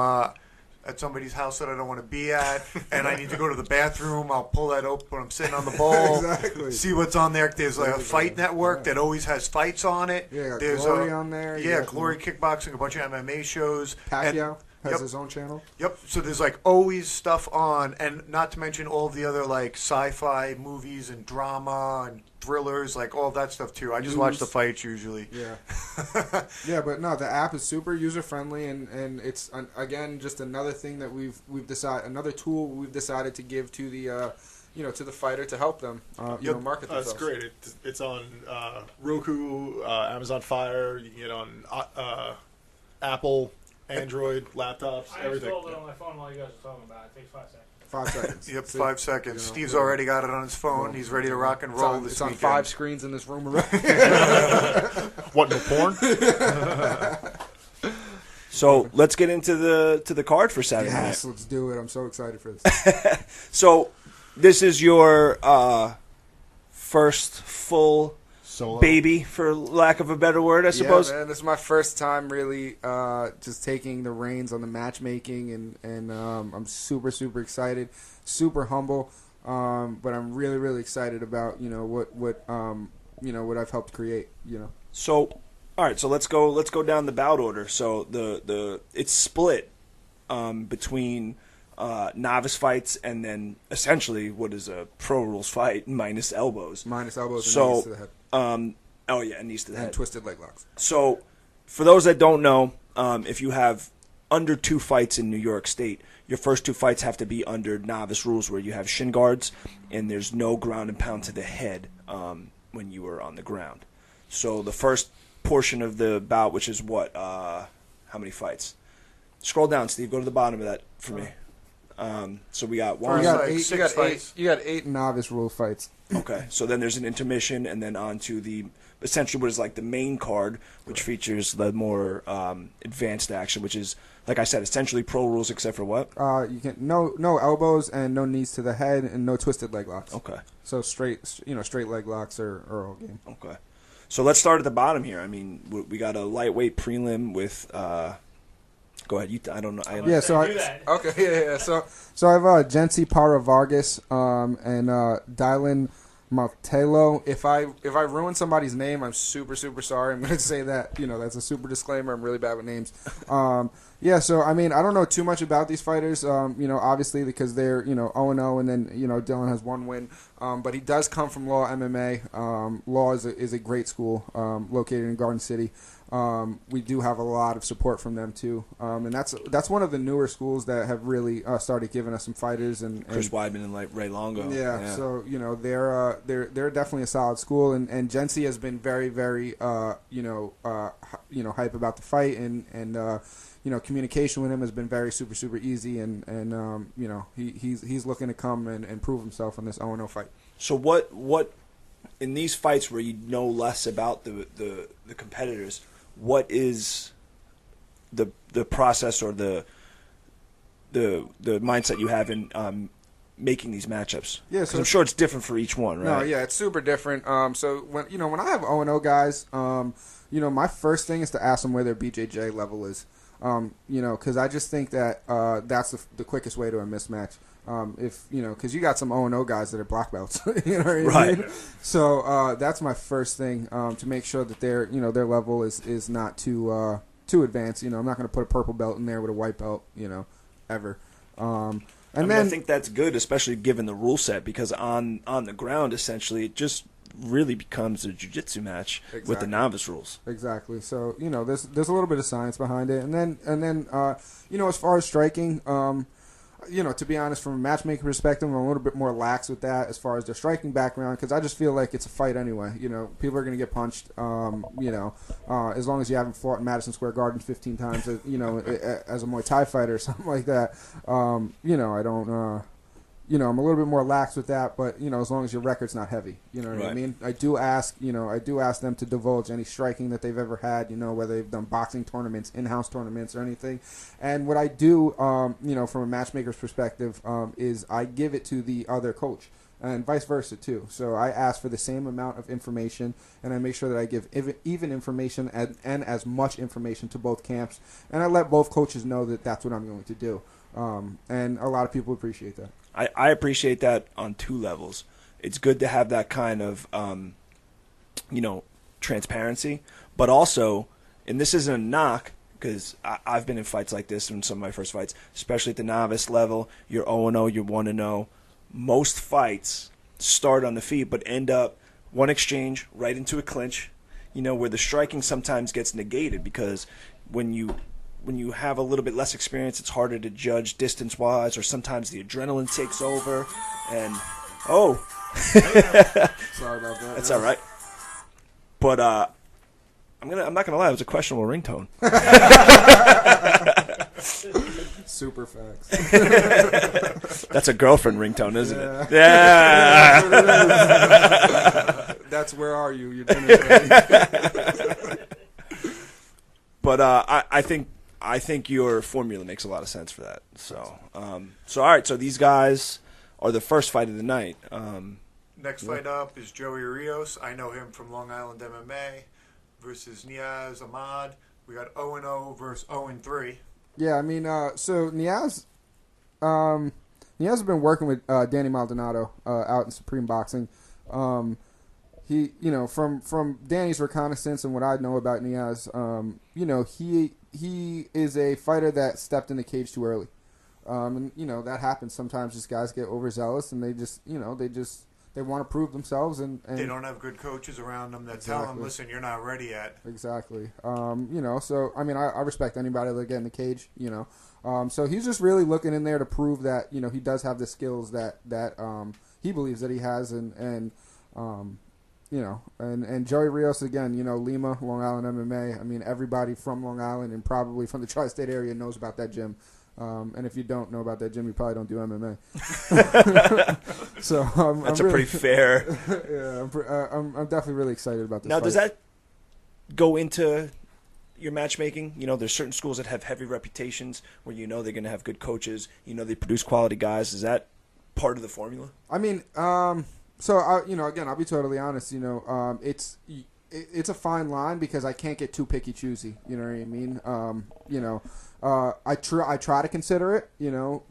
at somebody's house that I don't want to be at, and I need to go to the bathroom. I'll pull that open when I'm sitting on the bowl, Exactly. see what's on there. There's like a fight network that always has fights on it. Yeah, there's Glory on there. Yeah, Glory Kickboxing, a bunch of MMA shows. Pacquiao has Yep. his own channel. Yep. So there's like always stuff on, and not to mention all of the other like sci-fi movies and drama and thrillers, like all that stuff too. I just watch the fights usually. Yeah. Yeah, but no, the app is super user friendly, and it's again just another thing that we've decided, another tool we've decided to give to the to the fighter to help them market themselves. That's great. It's on Roku, Amazon Fire. You can get on Apple, Android, laptops, I everything. installed it on my phone while you guys were talking about it. It takes 5 seconds. 5 seconds. Yep, See? 5 seconds. You know, Steve's yeah. already got it on his phone. He's ready to rock and roll this It's on weekend. 5 screens in this room already. What, no porn? So let's get into the card for Saturday night. Yes, let's do it. I'm so excited for this. So this is your first full solo baby, for lack of a better word, I suppose. Yeah, man, this is my first time really just taking the reins on the matchmaking, and I'm super excited, super humble, but I'm really excited about what I've helped create. So, all right, so let's go down the bout order. So it's split between novice fights and then essentially what is a pro rules fight minus elbows. Minus elbows and So, knees to the head. And knees to the And head. twisted leg locks. So, for those that don't know, if you have under 2 fights in New York State, your first 2 fights have to be under novice rules where you have shin guards and there's no ground and pound to the head when you are on the ground. So the first portion of the bout, which is what? How many fights? Scroll down, Steve. Go to the bottom of that for me. So we got one. You got like 8. six fights. You got 8 novice rule fights. Okay, so then there's an intermission, and then on to the essentially what is like the main card, which features the more advanced action, which is, like I said, essentially pro rules except for what? You can no elbows and no knees to the head and no twisted leg locks. Okay. So straight leg locks are all game. Okay. So let's start at the bottom here. I mean, we got a lightweight prelim with. Go ahead. I don't know. Yeah. So Do that. okay. So I have Jensi Para Vargas and Dylan Martello. If I ruin somebody's name, I'm super sorry. I'm going to say that. That's a super disclaimer. I'm really bad with names. Yeah. So I mean, I don't know too much about these fighters. Obviously because they're 0-0, and then Dylan has 1 win. But he does come from Law MMA. Law is a great school located in Garden City. We do have a lot of support from them too, and that's one of the newer schools that have really started giving us some fighters and Chris Weidman and like Ray Longo. Yeah, so they're definitely a solid school, and Jensi has been very hype about the fight, and communication with him has been very super easy, and he's looking to come and prove himself in this 0-0 fight. So what in these fights where you know less about the competitors, what is the process or the mindset you have in making these matchups? Yeah, 'cause so I'm sure it's different for each one, right? No, yeah, it's super different. So when I have 0-0 guys, my first thing is to ask them where their BJJ level is. Because I just think that that's the quickest way to a mismatch. Because you got some 0-0 guys that are black belts, you know what I Right. mean? So that's my first thing to make sure that their level is not too advanced. I'm not going to put a purple belt in there with a white belt, ever. I think that's good, especially given the rule set, because on the ground, essentially, it just really becomes a jiu-jitsu match with the Exactly. novice rules. Exactly. So there's a little bit of science behind it, and then as far as striking, to be honest, from a matchmaking perspective, I'm a little bit more lax with that as far as their striking background, because I just feel like it's a fight anyway. People are going to get punched. As long as you haven't fought in Madison Square Garden 15 times, as a Muay Thai fighter or something like that. I don't. I'm a little bit more lax with that, but as long as your record's not heavy, you know what I Right. mean. I do ask them to divulge any striking that they've ever had, whether they've done boxing tournaments, in-house tournaments, or anything. And what I do, from a matchmaker's perspective, is I give it to the other coach, and vice versa too. So I ask for the same amount of information, and I make sure that I give even information and as much information to both camps, and I let both coaches know that that's what I'm going to do. And a lot of people appreciate that. I appreciate that on 2 levels. It's good to have that kind of, transparency, but also, and this isn't a knock, because I've been in fights like this in some of my first fights, especially at the novice level. You're 0-0, you're 1-0. Most fights start on the feet, but end up one exchange right into a clinch, where the striking sometimes gets negated, because when you have a little bit less experience, it's harder to judge distance-wise, or sometimes the adrenaline takes over. And Sorry about that. that's all right. But I'm not gonna lie, it was a questionable ringtone. Super facts. That's a girlfriend ringtone, isn't it? Yeah. That's where are you? Your dinner's ready. But I think your formula makes a lot of sense for that. So all right. So these guys are the first fight of the night. Next fight up is Joey Rios. I know him from Long Island MMA versus Niaz Ahmad. We got 0-0 versus 0-3. Yeah, I mean, so Niaz has been working with Danny Maldonado out in Supreme Boxing. He, from Danny's reconnaissance and what I know about Niaz, he is a fighter that stepped in the cage too early. And that happens sometimes. Just guys get overzealous and they just they want to prove themselves and they don't have good coaches around them that tell them, listen, you're not ready yet. Exactly. So I mean, I respect anybody that get in the cage. So he's just really looking in there to prove that he does have the skills that he believes that he has, and Joey Rios again. Lima, Long Island MMA. I mean, everybody from Long Island and probably from the tri-state area knows about that gym. And if you don't know about that gym, you probably don't do MMA. So that's pretty fair. Yeah, I'm definitely really excited about this. Now, fight. does that go into your matchmaking? There's certain schools that have heavy reputations where they're going to have good coaches. They produce quality guys. Is that part of the formula? I mean, so again, I'll be totally honest. It's a fine line because I can't get too picky choosy. You know what I mean? I try to consider it.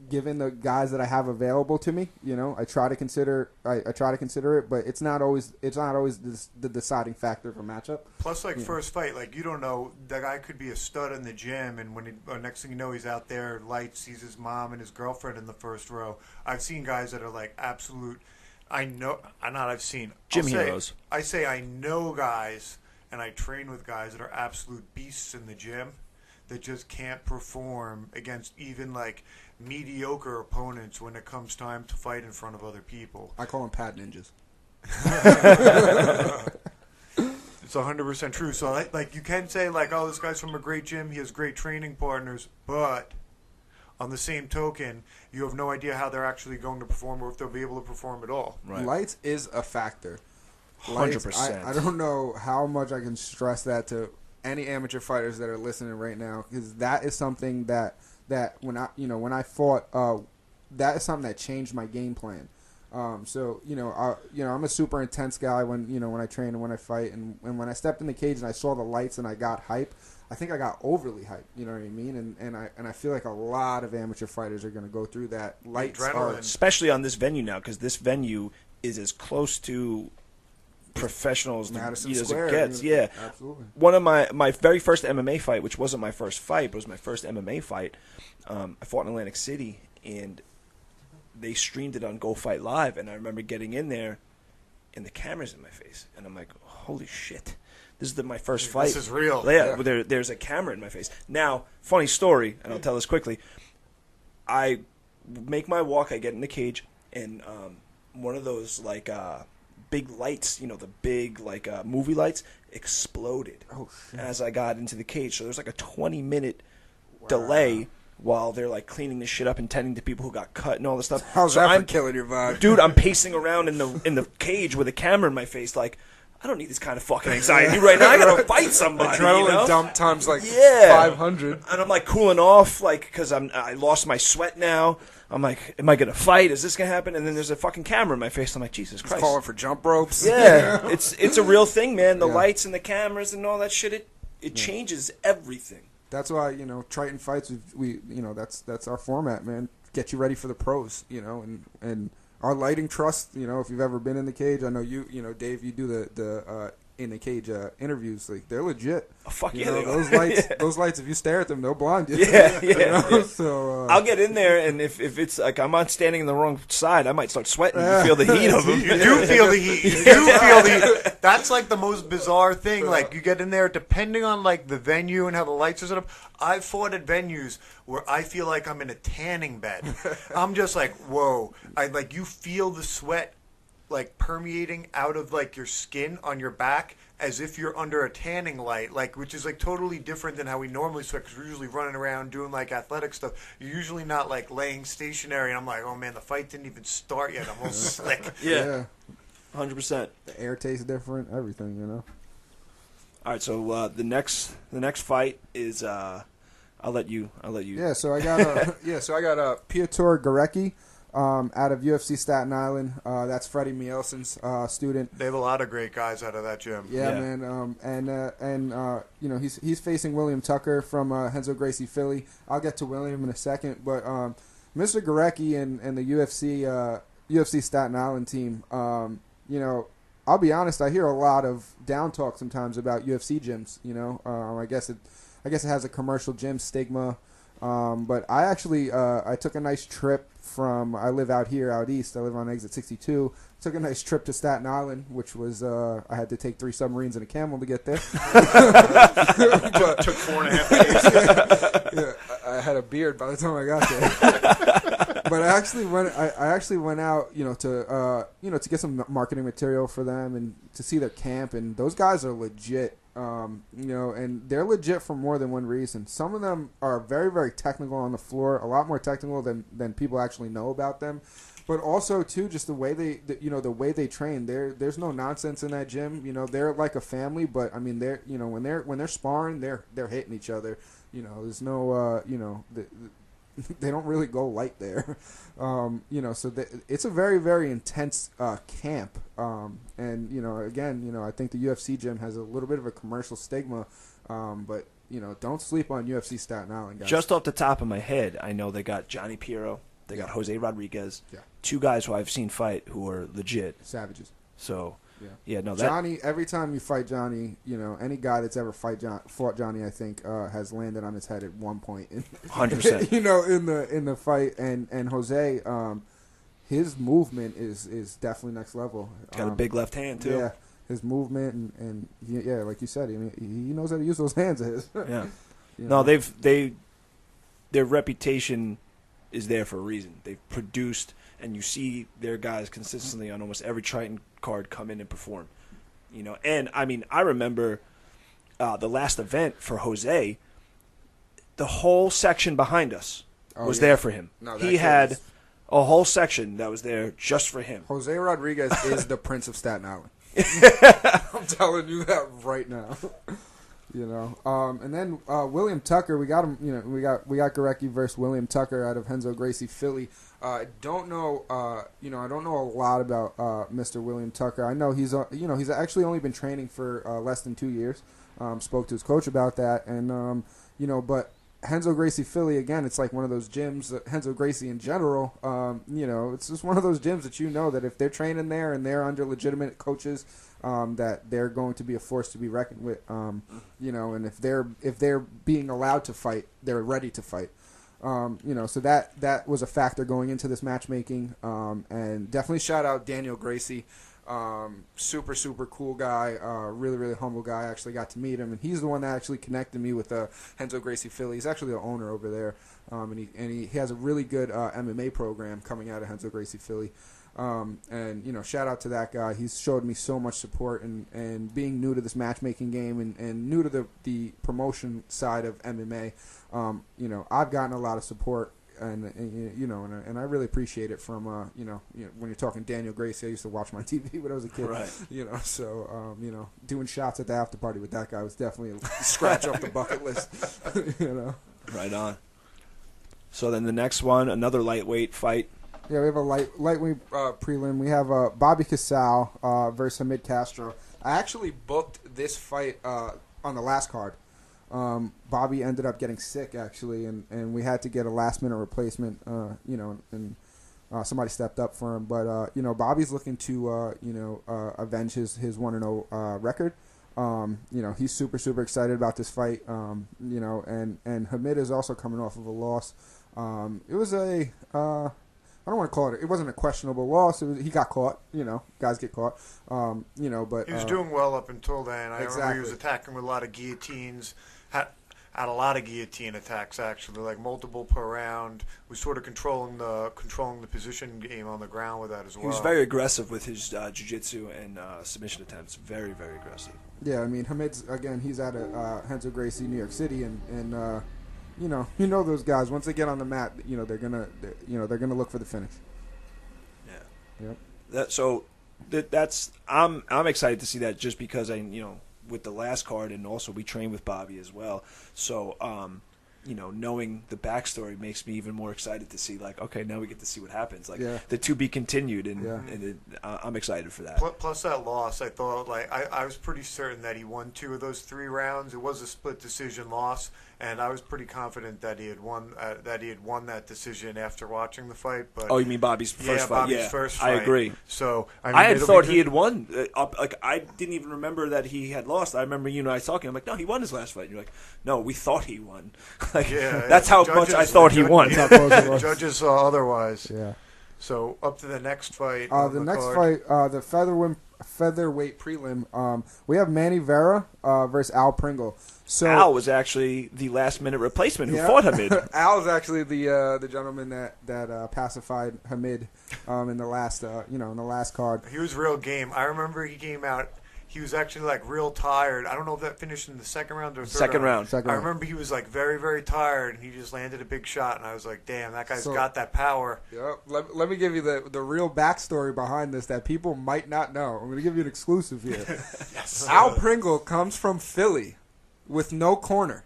Given the guys that I have available to me. I try to consider it, but it's not always the deciding factor of a matchup. Plus, first fight, you don't know, that guy could be a stud in the gym, and when next thing you know, he's out there, lights, sees his mom and his girlfriend in the first row. I've seen guys that are absolute. I've seen gym heroes. I say I know guys, and I train with guys that are absolute beasts in the gym that just can't perform against even mediocre opponents when it comes time to fight in front of other people. I call them pad ninjas. It's 100% true. So you can say oh, this guy's from a great gym, he has great training partners, but on the same token, you have no idea how they're actually going to perform or if they'll be able to perform at all. Right. Lights is a factor. 100%. I don't know how much I can stress that to any amateur fighters that are listening right now, because that is something that when I fought, that is something that changed my game plan. I'm a super intense guy when I train and when I fight, and when I stepped in the cage and I saw the lights and I got hype. I think I got overly hyped, you know what I mean? And I feel like a lot of amateur fighters are going to go through that. Lights are, especially on this venue now, because this venue is as close to professionals Madison as Square, it gets. Yeah, absolutely. One of my very first MMA fight, which wasn't my first fight, but was my first MMA fight. I fought in Atlantic City, and they streamed it on Go Fight Live, and I remember getting in there, and the camera's in my face, and I'm like, holy shit. This is my first fight. This is real. Yeah. There's a camera in my face. Now, funny story, and I'll tell this quickly. I make my walk. I get in the cage, and one of those big lights, the big movie lights, exploded as I got into the cage. So there's a 20-minute delay while they're cleaning this shit up and tending to people who got cut and all this stuff. How's that for killing your vibe? Dude, I'm pacing around in the cage with a camera in my face I don't need this kind of fucking anxiety right now. I gotta fight somebody. Adrenaline dump times 500. And I'm cooling off, because I lost my sweat now. I'm am I gonna fight? Is this gonna happen? And then there's a fucking camera in my face. I'm Jesus Christ. Calling for jump ropes. Yeah, it's a real thing, man. The lights and the cameras and all that shit. It changes everything. That's why Triton Fights. We that's our format, man. Get you ready for the pros. And our lighting trust, if you've ever been in the cage, I know Dave, you do the in the cage interviews, they're legit. Oh, fuck you yeah, know, they those are. lights, those lights. If you stare at them, they'll blind you. Yeah, yeah. You know? Yeah. So I'll get in there, and if it's I'm not standing in the wrong side, I might start sweating. You feel the heat of them. You do feel the heat. You do feel the heat. That's the most bizarre thing. You get in there, depending on the venue and how the lights are set up. I've fought at venues where I feel like I'm in a tanning bed. I'm just whoa. You feel the sweat permeating out of your skin on your back as if you're under a tanning light, which is totally different than how we normally sweat, because we're usually running around doing athletic stuff. You're usually not laying stationary, and I'm oh man, the fight didn't even start yet. I'm all slick. Yeah, 100%. The air tastes different. Everything, All right, so the next fight is I'll let you. Yeah, so I got Piotr Gorecki. out of UFC Staten Island. That's Freddie Mielson's student. They have a lot of great guys out of that gym. Yeah, man. You know, he's facing William Tucker from Renzo Gracie Philly. I'll get to William in a second, but Mr. Gorecki and the UFC Staten Island team. You know, I'll be honest. I hear a lot of down talk sometimes about UFC gyms. You know, I guess it has a commercial gym stigma. But I actually I took a nice trip I live out here out east. I live on exit 62. Took a nice trip to Staten Island, which was I had to take 3 submarines and a camel to get there. Took 4.5 days. Yeah, I had a beard by the time I got there. But I actually went out, you know, to get some marketing material for them and to see their camp. And those guys are legit. You know, and they're legit for more than one reason. Some of them are very, very technical on the floor, a lot more technical than people actually know about them. But also too, just the way the way they train. There's no nonsense in that gym. You know, they're like a family. But I mean, they're, you know, when they're sparring, they're hitting each other. You know, there's no you know, they don't really go light there. You know, so it's a very, very intense camp. And, you know, again, you know, I think the UFC gym has a little bit of a commercial stigma. But, you know, don't sleep on UFC Staten Island, guys. Just off the top of my head, I know they got Johnny Piero. They got Jose Rodriguez. Yeah. 2 guys who I've seen fight who are legit. Savages. So, yeah, no, Johnny, every time you fight Johnny, you know, any guy that's ever fought Johnny, I think, has landed on his head at one point. 100%. You know, in the fight. And Jose, his movement is definitely next level. Got a big left hand, too. Yeah, his movement and yeah, like you said, I mean, he knows how to use those hands of his. Yeah. You No, know? their reputation is there for a reason. They've produced, and you see their guys consistently on almost every Triton card come in and perform. You know, and I mean, I remember the last event for Jose. The whole section behind us was there for him. No, he had a whole section that was there just for him. Jose Rodriguez is the Prince of Staten Island. I'm telling you that right now. You know, and then William Tucker, we got him. You know, we got Gorecki versus William Tucker out of Renzo Gracie Philly. Don't know. You know, I don't know a lot about Mr. William Tucker. I know he's actually only been training for less than 2 years. Spoke to his coach about that, and you know, but Renzo Gracie Philly, again, it's like one of those gyms. Renzo Gracie in general, you know, it's just one of those gyms that you know that if they're training there and they're under legitimate coaches, that they're going to be a force to be reckoned with. You know, and if they're being allowed to fight, they're ready to fight. You know, so that was a factor going into this matchmaking. And definitely shout out Daniel Gracie. Super, super cool guy, really, really humble guy. I actually got to meet him, and he's the one that actually connected me with Renzo Gracie Philly. He's actually the owner over there, and he has a really good MMA program coming out of Renzo Gracie Philly. And, you know, shout out to that guy. He's showed me so much support, and being new to this matchmaking game and new to the promotion side of MMA, you know, I've gotten a lot of support. And you know, and I really appreciate it from you know, when you're talking Daniel Gracie. I used to watch my TV when I was a kid, Right. You know, so you know, doing shots at the after party with that guy was definitely a scratch off the bucket list. You know, Right on. So then the next one, another lightweight fight. yeah, we have a lightweight prelim. We have Bobby Casal versus Hamid Castro. I actually booked this fight on the last card. Bobby ended up getting sick actually, and we had to get a last minute replacement. You know, and somebody stepped up for him. But you know, Bobby's looking to you know, avenge his 1-0 record. You know, he's super, super excited about this fight. You know, and Hamid is also coming off of a loss. It was a I don't want to call it. It wasn't a questionable loss. He got caught. You know, guys get caught. You know, but He was doing well up until then. I remember he was Exactly. attacking with a lot of guillotines. Had a lot of guillotine attacks actually, like multiple per round. Was sort of controlling the position game on the ground with that as well. He was very aggressive with his jiu-jitsu and submission attempts. Very, very aggressive. yeah, I mean, Hamid's again. He's out of Renzo Gracie, New York City, and you know those guys. Once they get on the mat, you know they're gonna look for the finish. Yeah. Yep. That's I'm excited to see that just because with the last card, and also we trained with Bobby as well. So knowing the backstory makes me even more excited to see, like, okay, now we get to see what happens. Like, Yeah. the to be continued, and, Yeah. I'm excited for that. Plus that loss, I thought, like, I was pretty certain that he won 2 of those 3 rounds. It was a split decision loss, and I was pretty confident that he had won that decision after watching the fight. But Oh, you mean Bobby's first fight? Bobby's first fight. I agree. So I had thought he had won. Like, I didn't even remember that he had lost. I remember you and I talking. I'm like, no, he won his last fight. And you're like, no, we thought he won. Like, Yeah, that's how much I thought he won. Yeah, the judges saw otherwise. Yeah. So up to the next fight. The next fight, the featherweight prelim. We have Manny Vera versus Al Pringle. So Al was actually the last-minute replacement who fought Hamid. Al is actually the gentleman that pacified Hamid in the last in the last card. He was real game. I remember he came out. He was actually like real tired. I don't know if that finished in the second round or third Second round. Second I round. remember he was like very, very tired, and he just landed a big shot, and I was like, damn, that guy's So- got that power. Yep. Let me give you the real backstory behind this that people might not know. I'm going to give you an exclusive here. Yes. Al Pringle comes from Philly with no corner.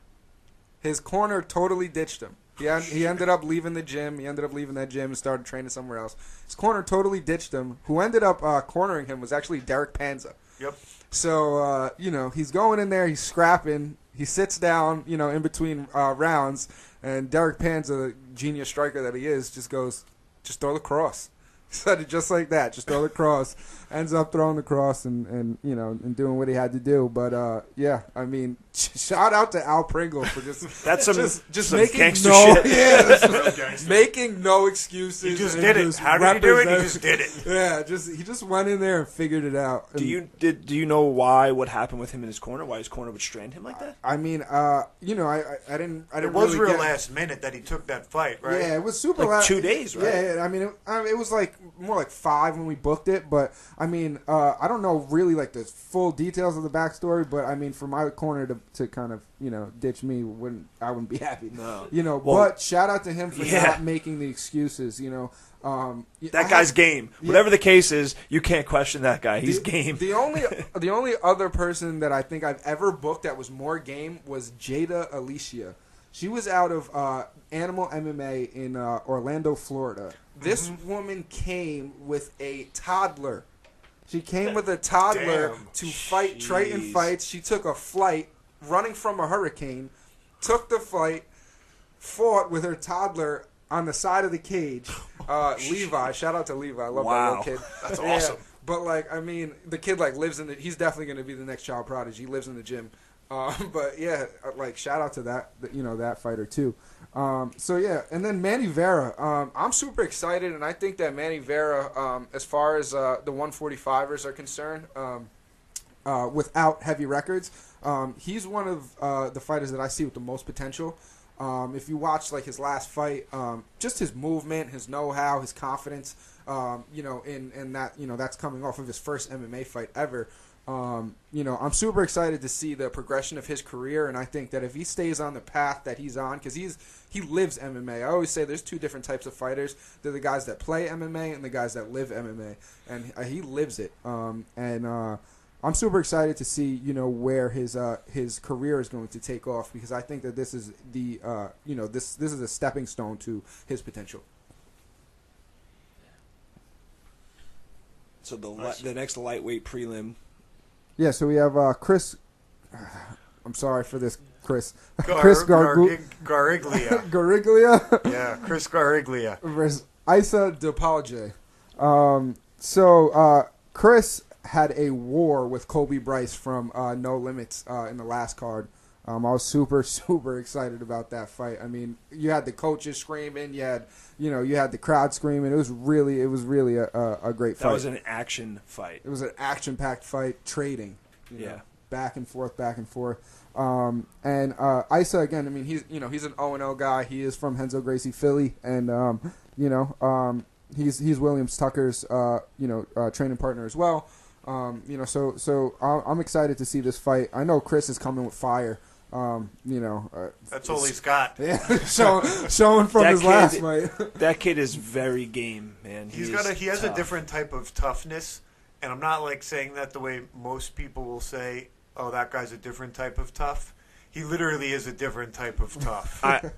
His corner totally ditched him. He ended up leaving the gym. He ended up leaving that gym and started training somewhere else. His corner totally ditched him. Who ended up cornering him was actually Derek Panza. Yep. So, he's going in there, he's scrapping, he sits down, in between rounds, and Derek Panza, genius striker that he is, just goes, just throw the cross. He said it just like that, just throw the cross. Ends up throwing the cross and doing what he had to do. But, I mean, shout out to Al Pringle for That's some making gangster no, shit. yeah, that's making no excuses. He just and did it. How did he do it? He just did it. Yeah, he just went in there and figured it out. Do And- you know what happened with him in his corner? Why his corner would strand him like that? I mean, I didn't. It was really real get, last minute that he took that fight, right? Yeah, it was super. Like 2 days, right? Yeah, I mean, it was like more like 5 when we booked it. But I mean, I don't know really like the full details of the backstory. But I mean, for my corner to kind of ditch me, I wouldn't be happy. No. Well, but shout out to him for not making the excuses. That guy's game. Whatever the case is, you can't question that guy. He's game. The only other person that I think I've ever booked that was more game was Jada Alicia. She was out of Animal MMA in Orlando, Florida. This woman came with a toddler. She came with a toddler Damn. to fight Triton Fights. She took a flight running from a hurricane, took the flight, fought with her toddler on the side of the cage. Levi, shout out to Levi. I love that little kid. That's awesome. But like, I mean, the kid like lives in the. He's definitely going to be the next child prodigy. He lives in the gym. But yeah, like shout out to that fighter too. So yeah, and then Manny Vera. I'm super excited, and I think that Manny Vera, as far as the 145ers are concerned, without heavy records, he's one of the fighters that I see with the most potential. If you watch like his last fight, just his movement, his know-how, his confidence, in that, that's coming off of his first MMA fight ever. I'm super excited to see the progression of his career, and I think that if he stays on the path that he's on, because he lives MMA. I always say there's 2 different types of fighters. They're the guys that play MMA and the guys that live MMA, and he lives it. I'm super excited to see, where his career is going to take off, because I think that this is this is a stepping stone to his potential. So the next lightweight prelim. Yeah, so we have Chris. I'm sorry for this, Chris. Gariglia. Gariglia. Yeah, Chris Gariglia. Versus Isa DePalge. So Chris had a war with Kobe Bryce from No Limits in the last card. I was super, super excited about that fight. I mean, you had the coaches screaming, you had the crowd screaming. It was really a great fight. That was an action fight. It was an action-packed fight, trading. Back and forth. And Isa again. I mean, he's an 0-0 guy. He is from Henzo Gracie, Philly, and he's Williams Tucker's training partner as well. So I'm excited to see this fight. I know Chris is coming with fire. That's all he's got. Yeah, showing from his last fight. That kid is very game, man. He has a different type of toughness, and I'm not like saying that the way most people will say, "Oh, that guy's a different type of tough." He literally is a different type of tough. Eric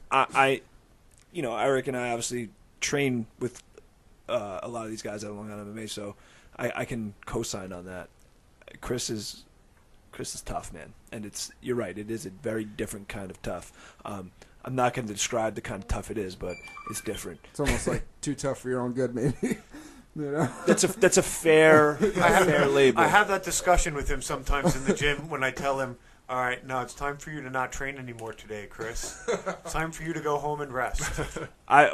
and I obviously train with a lot of these guys at Long Island MMA, so I can co-sign on that. Chris is tough, man, and you're right. It is a very different kind of tough. I'm not going to describe the kind of tough it is, but it's different. It's almost like too tough for your own good, maybe. You know? That's a fair label. I have that discussion with him sometimes in the gym when I tell him, all right, no, it's time for you to not train anymore today, Chris. It's time for you to go home and rest.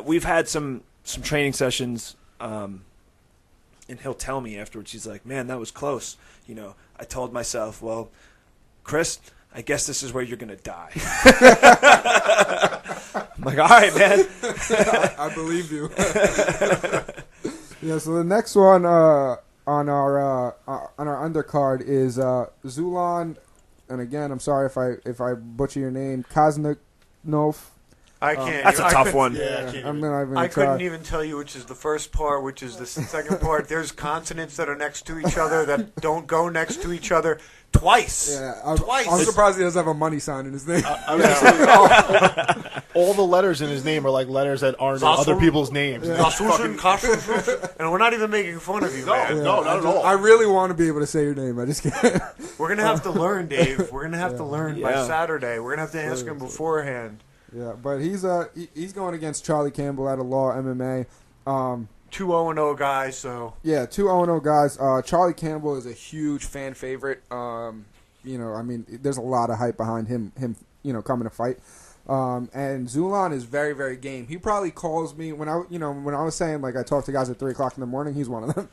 We've had some training sessions, and he'll tell me afterwards, he's like, man, that was close. I told myself, well, Chris, I guess this is where you're going to die. I'm like, all right, man. I believe you. Yeah, so the next one on our undercard is Zulan, and again, I'm sorry if I butcher your name, Kazanov. I can't. That's a tough one. Yeah, I couldn't even tell you which is the first part, which is the second part. There's consonants that are next to each other that don't go next to each other twice. Yeah, Twice. I'm surprised he doesn't have a money sign in his name. I was gonna say, all the letters in his name are like letters that aren't in other people's names. And we're not even making fun of you, man. No, not at all. I really want to be able to say your name. I just can't. We're going to have to learn, Dave. We're going to have to learn by Yeah. Saturday. We're going to have to ask him beforehand. Yeah, but he's going against Charlie Campbell out of Law MMA. 2-0-0 guys, so... Yeah, 2-0-0 guys. Charlie Campbell is a huge fan favorite. There's a lot of hype behind him coming to fight. And Zulan is very, very game. He probably calls me when I was saying like I talk to guys at 3:00 in the morning. He's one of them.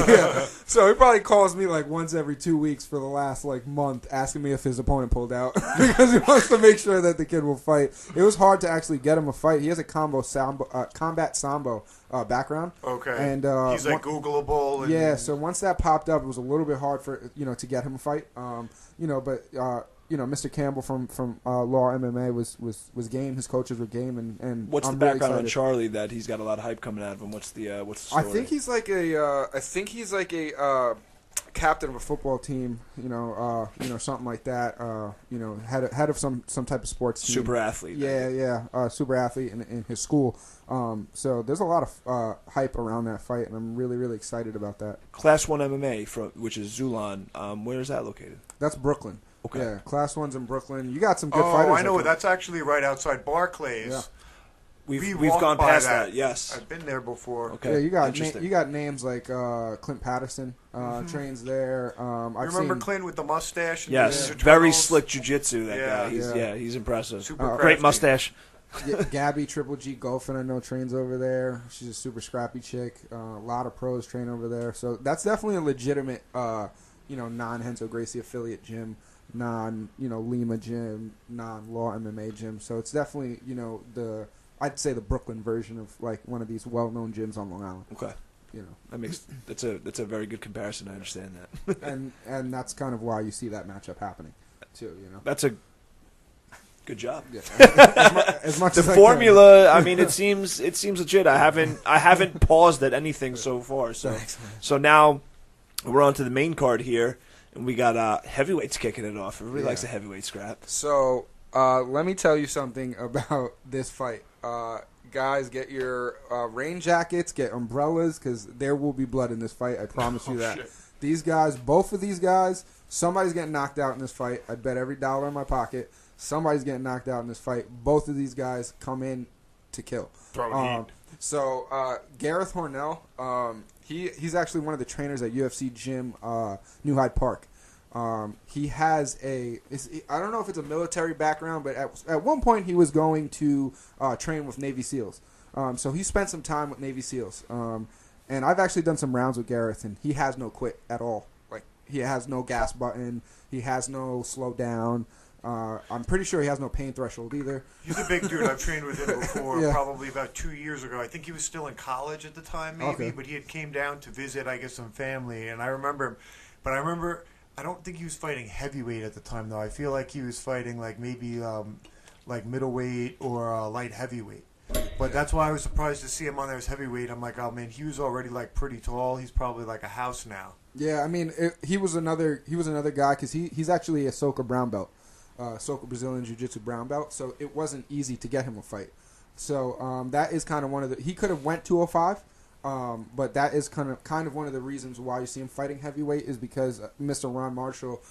Yeah. So he probably calls me like once every 2 weeks for the last like month, asking me if his opponent pulled out because he wants to make sure that the kid will fight. It was hard to actually get him a fight. He has a combat sambo background. Okay. And he's like Googleable. And, yeah. So once that popped up, it was a little bit hard for to get him a fight. Mr. Campbell from Law MMA was game. His coaches were game, and What's I'm the really background on excited. Charlie that he's got a lot of hype coming out of him? What's the story? I think he's like a captain of a football team. Something like that. Head of some type of sports team. super athlete. Yeah. Super athlete in his school. So there's a lot of hype around that fight, and I'm really, really excited about that. Class 1 MMA, which is Zulan. Where is that located? That's Brooklyn. Okay. Yeah, Class 1's in Brooklyn. You got some good fighters. Oh, I know. that That's actually right outside Barclays. Yeah. We've walked gone by past that. Yes. I've been there before. Okay. Yeah, you got Interesting. you got names like Clint Patterson trains there. You I've remember seen, Clint with the mustache? And Yes. the Ninja Very Turtles? slick jiu-jitsu, that Yeah. guy. He's impressive. Super Great crafty. mustache. Gabby Triple G Golfin, I know, trains over there. She's a super scrappy chick. A lot of pros train over there. So that's definitely a legitimate, non-Henzo Gracie affiliate gym, Lima gym, non-Law MMA gym. So it's definitely, I'd say the Brooklyn version of like one of these well-known gyms on Long Island. Okay. That's a very good comparison. I understand that. and that's kind of why you see that matchup happening, too. That's a good job. Yeah. as much The as I formula, it seems legit. I haven't paused at anything so far. So now we're on to the main card here, and we got heavyweights kicking it off. Everybody likes a heavyweight scrap. So let me tell you something about this fight. Guys, get your rain jackets, get umbrellas, because there will be blood in this fight. I promise you that. Shit. These guys, both of these guys, somebody's getting knocked out in this fight. I bet every dollar in my pocket. Somebody's getting knocked out in this fight. Both of these guys come in to kill. So Gareth Hornell, he's actually one of the trainers at UFC Gym, New Hyde Park. He has I don't know if it's a military background, but at one point he was going to train with Navy SEALs. So he spent some time with Navy SEALs. And I've actually done some rounds with Gareth, and he has no quit at all. Like, he has no gas button. He has no slow down. I'm pretty sure he has no pain threshold either. He's a big dude. I've trained with him before, Yeah. probably about 2 years ago. I think he was still in college at the time, maybe, Okay. but he had came down to visit, I guess, some family, and I remember him. But I don't think he was fighting heavyweight at the time, though. I feel like he was fighting, like, maybe, like middleweight or light heavyweight. But that's why I was surprised to see him on there as heavyweight. I'm like, oh, man, he was already, like, pretty tall. He's probably like a house now. Yeah, he was another guy because he's actually a Soka brown belt. Soca Brazilian Jiu-Jitsu brown belt, so it wasn't easy to get him a fight. So that is kind of one of the. He could have went 205, but that is kind of one of the reasons why you see him fighting heavyweight is because Mr. Ron Marshall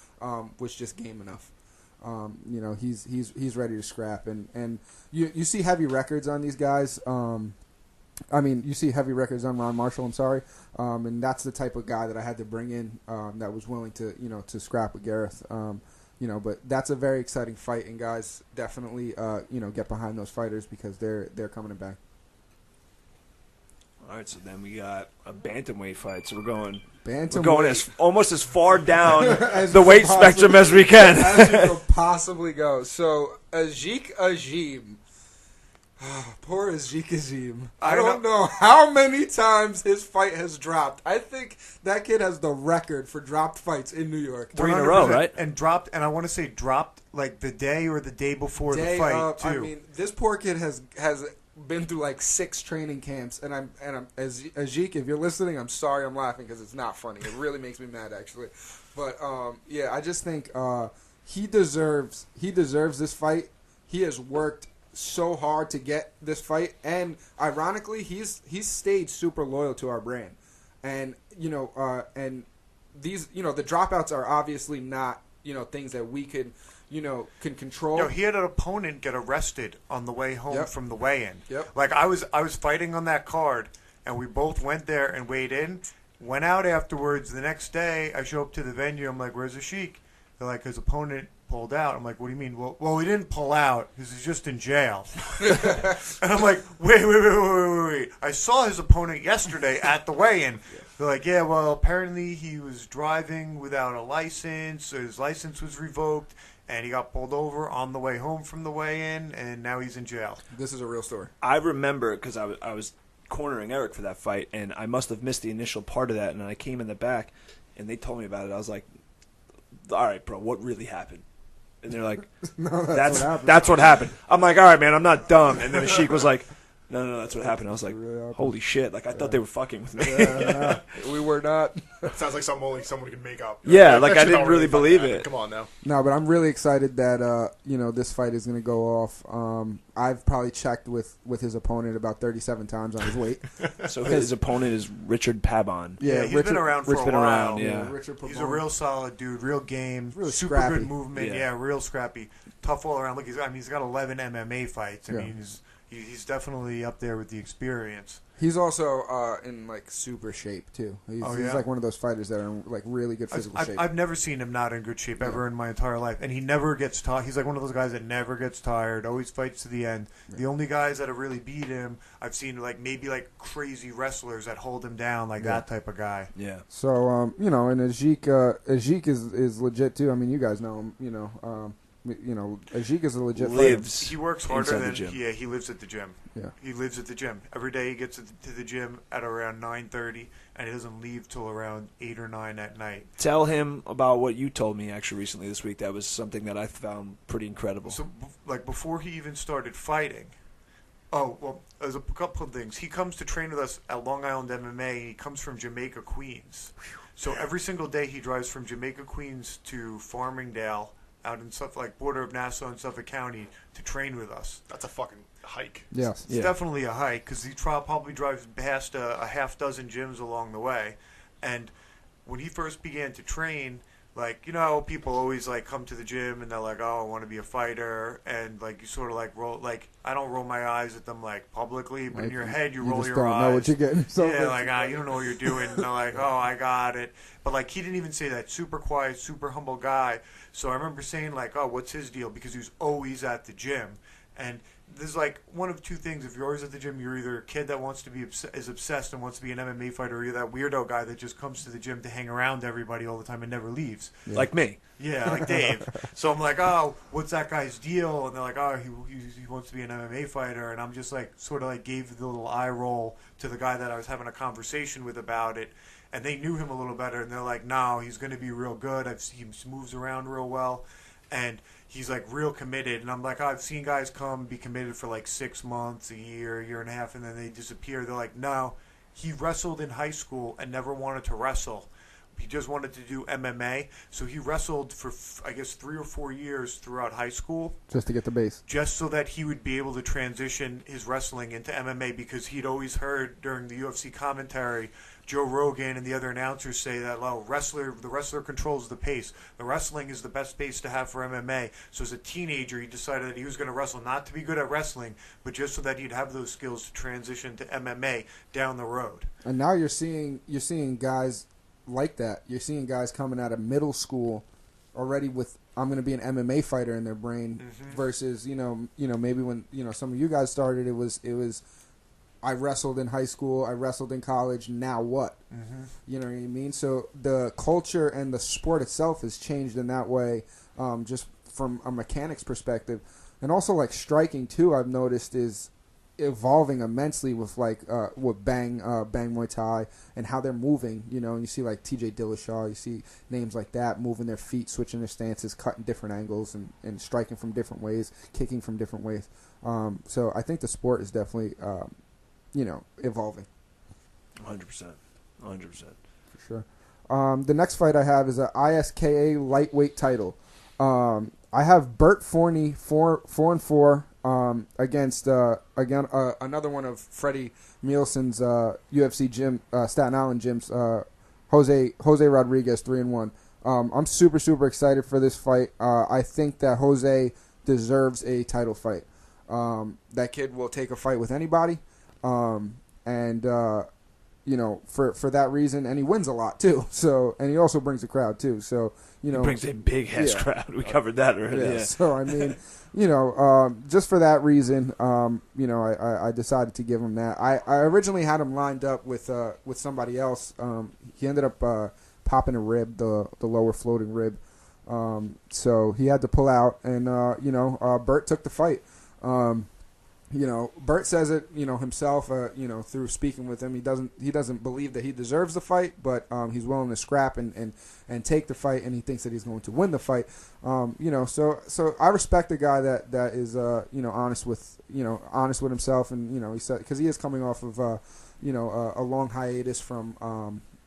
was just game enough. He's ready to scrap, and you see heavy records on these guys. You see heavy records on Ron Marshall. I'm sorry, and that's the type of guy that I had to bring in that was willing to to scrap with Gareth. But that's a very exciting fight, and guys definitely get behind those fighters because they're coming back. All right, so then we got a bantamweight fight. So we're going almost as far down the weight spectrum as we can. As you could possibly go. So Ajik Ajim. Poor Ajik Ajim. I don't know how many times his fight has dropped. I think that kid has the record for dropped fights in New York. 3 in a row, right? And dropped, and I want to say dropped like the day or the day before the fight, too. I mean, this poor kid has been through like 6 training camps, and I'm Ajik, if you're listening, I'm sorry I'm laughing because it's not funny. It really makes me mad, actually. But I just think he deserves this fight. He has worked so hard to get this fight, and ironically, he's stayed super loyal to our brand, and and these the dropouts are obviously not things that we can control. He had an opponent get arrested on the way home from the weigh-in. Yep. Like I was fighting on that card, and we both went there and weighed in. Went out afterwards. The next day, I show up to the venue. I'm like, "Where's the Sheik?" They're like, "His opponent pulled out." I'm like, "What do you mean?" Well, he didn't pull out because he's just in jail. And I'm like, wait. I saw his opponent yesterday at the weigh-in. They're like, "Yeah, well, apparently he was driving without a license. So his license was revoked, and he got pulled over on the way home from the weigh-in, and now he's in jail." This is a real story. I remember because I was cornering Eric for that fight, and I must have missed the initial part of that, and I came in the back, and they told me about it. I was like, "All right, bro, what really happened?" And they're like, No, that's what happened. I'm like, all right, man, I'm not dumb. And then the Sheik was like, no, that's what happened. I was like, holy shit. Like, I thought they were fucking with me. We were not. That sounds like something only someone can make up. Yeah, like I didn't really believe it. Come on now. No, but I'm really excited that this fight is going to go off. I've probably checked with his opponent about 37 times on his weight. So his opponent is Richard Pabon. Yeah, he's been around for a while. Yeah. Richard Pabon. He's a real solid dude, real game, really super scrappy. good movement. Yeah, real scrappy, tough all around. Look, he's got 11 MMA fights. I mean, he's definitely up there with the experience. He's also in like super shape too. He's like one of those fighters that are in like really good physical shape. I've never seen him not in good shape ever in my entire life, and he never gets tired. He's like one of those guys that never gets tired, always fights to the end. Yeah. The only guys that have really beat him, I've seen maybe crazy wrestlers that hold him down, that type of guy. Yeah. So and Ajik is legit too. I mean, you guys know him. Ajik is a legit fighter. He works harder than gym. Yeah. He lives at the gym. Yeah, he lives at the gym every day. He gets to the gym at around 9:30, and he doesn't leave till around 8 or 9 at night. Tell him about what you told me actually recently this week. That was something that I found pretty incredible. So, before he even started fighting. Oh, well, there's a couple of things. He comes to train with us at Long Island MMA. He comes from Jamaica, Queens. So every single day he drives from Jamaica, Queens to Farmingdale, out in border of Nassau and Suffolk County, to train with us. That's a fucking hike. Yes. It's definitely a hike because he probably drives past a half dozen gyms along the way. And when he first began to train, people always come to the gym and they're like, "Oh, I want to be a fighter," and you sort of roll. I don't roll my eyes at them publicly, but in your head you roll your eyes. You don't know what you're getting yourself into. You don't know what you're doing. And they're like, "Oh, I got it," but he didn't even say that. Super quiet, super humble guy. So I remember saying "Oh, what's his deal?" Because he was always at the gym, and there's one of two things. If you're always at the gym, you're either a kid that wants to be is obsessed and wants to be an MMA fighter, or you're that weirdo guy that just comes to the gym to hang around everybody all the time and never leaves. Yeah. Like me. Yeah, like Dave. So I'm like, "Oh, what's that guy's deal?" And they're like, "Oh, he wants to be an MMA fighter." And I'm just gave the little eye roll to the guy that I was having a conversation with about it. And they knew him a little better, and they're like, "No, he's going to be real good. He moves around real well." And he's real committed, and I'm like, I've seen guys be committed for 6 months, a year and a half, and then they disappear. They're like, no, he wrestled in high school and never wanted to wrestle. He just wanted to do MMA, so he wrestled for I guess 3 or 4 years throughout high school, Just to get the base. just so that he would be able to transition his wrestling into MMA, because he'd always heard during the UFC commentary Joe Rogan and the other announcers say that the wrestler controls the pace. The wrestling is the best pace to have for MMA. So as a teenager, he decided that he was going to wrestle not to be good at wrestling, but just so that he'd have those skills to transition to MMA down the road. And now you're seeing guys like that. You're seeing guys coming out of middle school already with I'm going to be an MMA fighter in their brain, versus maybe when some of you guys started, it was I wrestled in high school, I wrestled in college, now what? You know what I mean? So the culture and the sport itself has changed in that way, just from a mechanics perspective. And also, like, striking, too, I've noticed is evolving immensely with, like, with Bang Muay Thai and how they're moving, and you see, like, TJ Dillashaw, you see names like that moving their feet, switching their stances, cutting different angles, and striking from different ways, kicking from different ways. So I think the sport is definitely evolving. 100%. 100%. For sure. The next fight I have is a ISKA lightweight title. I have Bert Forney 4-4 against another one of Freddie Nielsen's UFC gym, Staten Island gyms, Jose Rodriguez 3-1. I'm super excited for this fight. I think that Jose deserves a title fight. That kid will take a fight with anybody. For that reason, and he wins a lot too. So, and he also brings a crowd too. So, He brings a big ass crowd. We covered that already. Yeah. So I mean, just for that reason, I decided to give him that. I originally had him lined up with somebody else. He ended up popping a rib, the lower floating rib. So he had to pull out, and Bert took the fight. Bert says it, himself, through speaking with him. He doesn't believe that he deserves the fight, but he's willing to scrap and take the fight, and he thinks that he's going to win the fight. So I respect a guy that is honest with himself, and he said, because he is coming off of a long hiatus from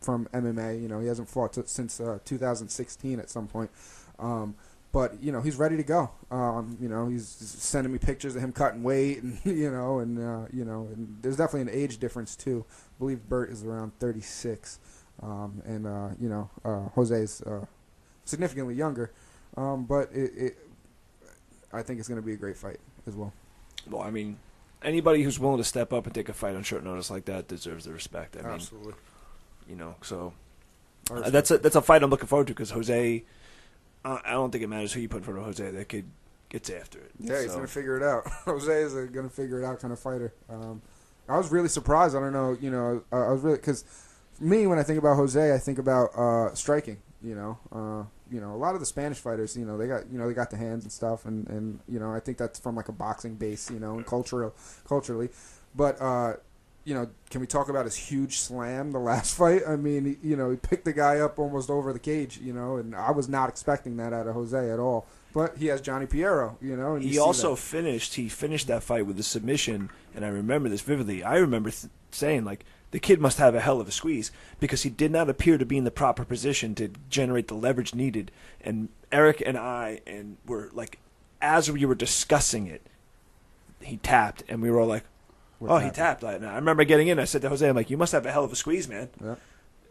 MMA. He hasn't fought since 2016 at some point. But he's ready to go. He's sending me pictures of him cutting weight, and and there's definitely an age difference too. I believe Bert is around 36, Jose is significantly younger. But I think it's going to be a great fight as well. Well, I mean, anybody who's willing to step up and take a fight on short notice like that deserves the respect. I mean, absolutely. So that's a fight I'm looking forward to, because Jose. I don't think it matters who you put in front of Jose. That kid gets after it. Yeah, he's going to figure it out. Jose is a going to figure it out kind of fighter. I was really surprised. I don't know, I was really, because me, when I think about Jose, I think about striking. A lot of the Spanish fighters, they got the hands and stuff, and I think that's from like a boxing base, and culturally. But can we talk about his huge slam the last fight? I mean, he picked the guy up almost over the cage, and I was not expecting that out of Jose at all. But he has Johnny Piero, and he also finished that fight with a submission, and I remember this vividly. I remember saying, like, the kid must have a hell of a squeeze, because he did not appear to be in the proper position to generate the leverage needed. And Eric and I, were like, as we were discussing it, he tapped, and we were all like, he tapped. I remember getting in. I said to Jose, I'm like, you must have a hell of a squeeze, man.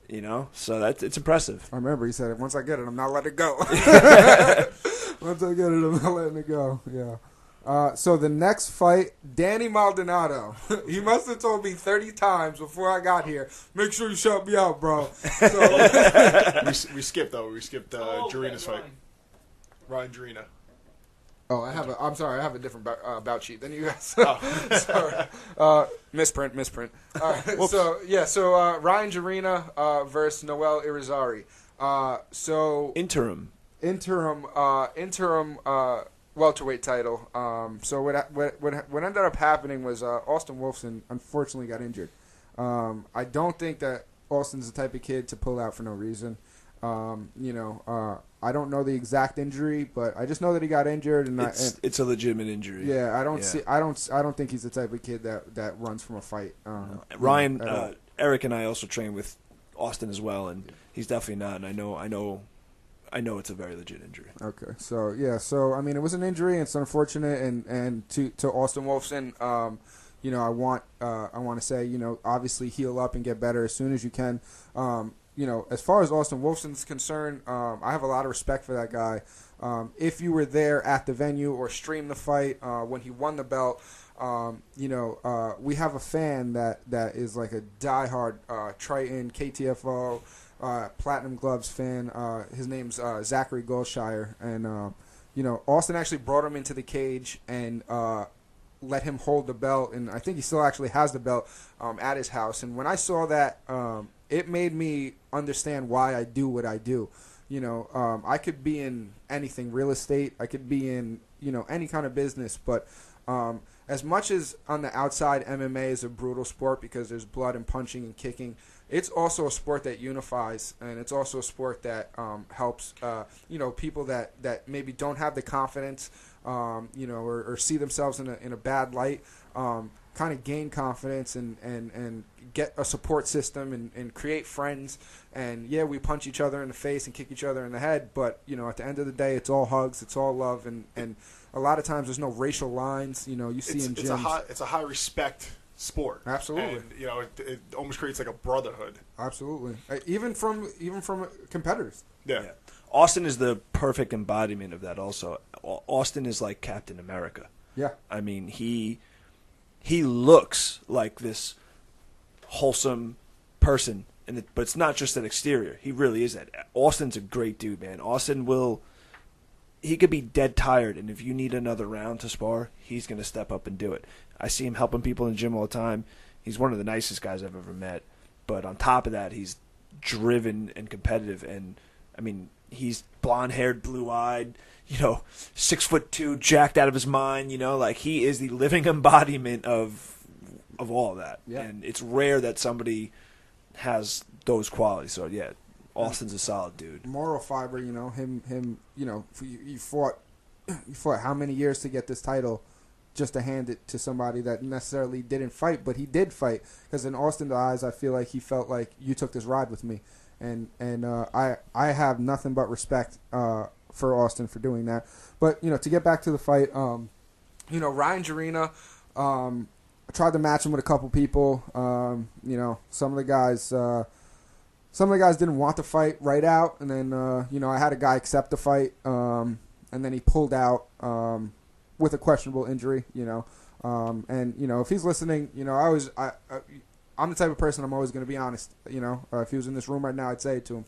Yeah. So it's impressive. I remember he said, once I get it, I'm not letting it go. Once I get it, I'm not letting it go. Yeah. So the next fight, Danny Maldonado. He must have told me 30 times before I got here, make sure you shut me out, bro. So We skipped Jarina's fight. Ryan Jarina. Oh, I'm sorry. I have a different bout sheet than you guys. Sorry. Misprint. All right. So Ryan Jarina versus Noel Irizarry. Interim welterweight title. So what ended up happening was Austin Wolfson unfortunately got injured. I don't think that Austin's the type of kid to pull out for no reason. I don't know the exact injury, but I just know that he got injured, and it's a legitimate injury. Yeah, I don't think he's the type of kid that runs from a fight. Ryan, Eric and I also train with Austin as well, and he's definitely not. And I know it's a very legit injury. Okay, so I mean, it was an injury, and it's unfortunate. And to Austin Wolfson, I want to say, obviously heal up and get better as soon as you can. As far as Austin Wolfson's concerned, I have a lot of respect for that guy. If you were there at the venue or streamed the fight when he won the belt, we have a fan that is like a diehard Triton KTFO Platinum Gloves fan. His name's Zachary Goldshire, and Austin actually brought him into the cage and let him hold the belt, and I think he still actually has the belt at his house. And when I saw that, it made me understand why I do what I do. I could be in anything, real estate. I could be in, any kind of business. But as much as on the outside, MMA is a brutal sport because there's blood and punching and kicking, it's also a sport that unifies, and it's also a sport that helps, people that maybe don't have the confidence, or see themselves in a bad light, kind of gain confidence and get a support system and create friends. And yeah, we punch each other in the face and kick each other in the head, but at the end of the day, it's all hugs, it's all love, and a lot of times there's no racial lines. You see in gyms. It's a high respect sport. Absolutely. And it almost creates like a brotherhood. Absolutely. Even from competitors. Yeah. Austin is the perfect embodiment of that. Also, Austin is like Captain America. Yeah. I mean, he looks like this wholesome person, but it's not just that exterior. He really is that. Austin's a great dude, man. He could be dead tired, and if you need another round to spar, he's going to step up and do it. I see him helping people in the gym all the time. He's one of the nicest guys I've ever met. But on top of that, he's driven and competitive. And, I mean, he's blonde-haired, blue-eyed, 6'2", jacked out of his mind. He is the living embodiment of all of that. Yeah. And it's rare that somebody has those qualities. So, yeah, Austin's a solid dude. Moral fiber, him, you fought how many years to get this title just to hand it to somebody that necessarily didn't fight, but he did fight. Because in Austin's eyes, I feel like he felt like you took this ride with me. And I have nothing but respect for Austin for doing that. But, to get back to the fight, Ryan Jarina, I tried to match him with a couple people. Some of the guys didn't want to fight right out, and then I had a guy accept the fight, and then he pulled out with a questionable injury. And if he's listening, I'm the type of person I'm always going to be honest. If he was in this room right now, I'd say it to him.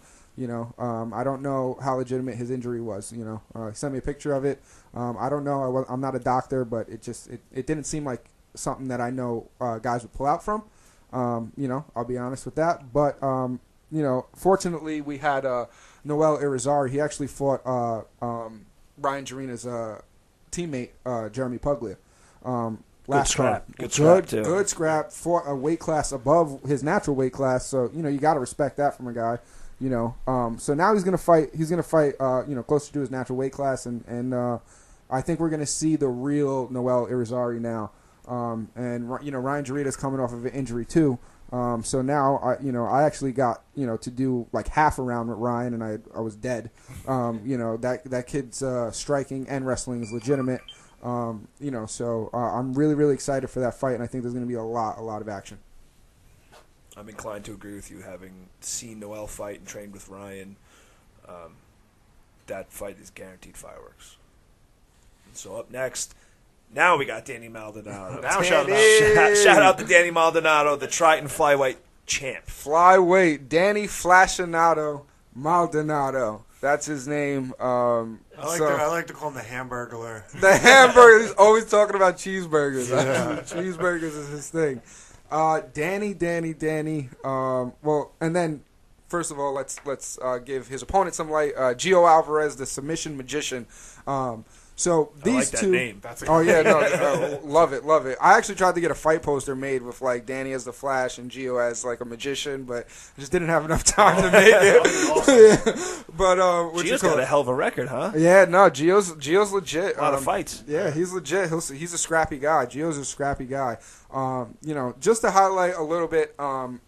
I don't know how legitimate his injury was. He sent me a picture of it. I don't know. I'm not a doctor, but it didn't seem like something that I know guys would pull out from. I'll be honest with that. But fortunately, we had Noel Irizarry. He actually fought Ryan Jarina's teammate, Jeremy Puglia. Good scrap. Good scrap, too. Good scrap. Fought a weight class above his natural weight class. So, you got to respect that from a guy. So now he's going to fight. He's going to fight, closer to his natural weight class. And I think we're going to see the real Noel Irizarry now. And Ryan Jarita's coming off of an injury, too. So now, I actually got, to do like half a round with Ryan, and I was dead. That kid's striking and wrestling is legitimate. So I'm really, really excited for that fight, and I think there's going to be a lot of action. I'm inclined to agree with you, having seen Noel fight and trained with Ryan. That fight is guaranteed fireworks. And so up next, now we got Danny Maldonado. Shout out to Danny Maldonado, the Triton Flyweight champ. Flyweight, Danny Flashinato Maldonado. That's his name. I like to call him the Hamburglar. The Hamburger. He's always talking about cheeseburgers. Yeah. Cheeseburgers is his thing. Danny. Well, and then first of all, let's give his opponent some light. Gio Alvarez, the submission magician. So these I like that two. Name. Love it. I actually tried to get a fight poster made with like Danny as the Flash and Gio as like a magician, but I just didn't have enough time to make it. Awesome. But Gio's got a hell of a record, huh? Yeah, no, Gio's legit. A lot of fights. Yeah, he's legit. He's a scrappy guy. Gio's a scrappy guy. Just to highlight a little bit,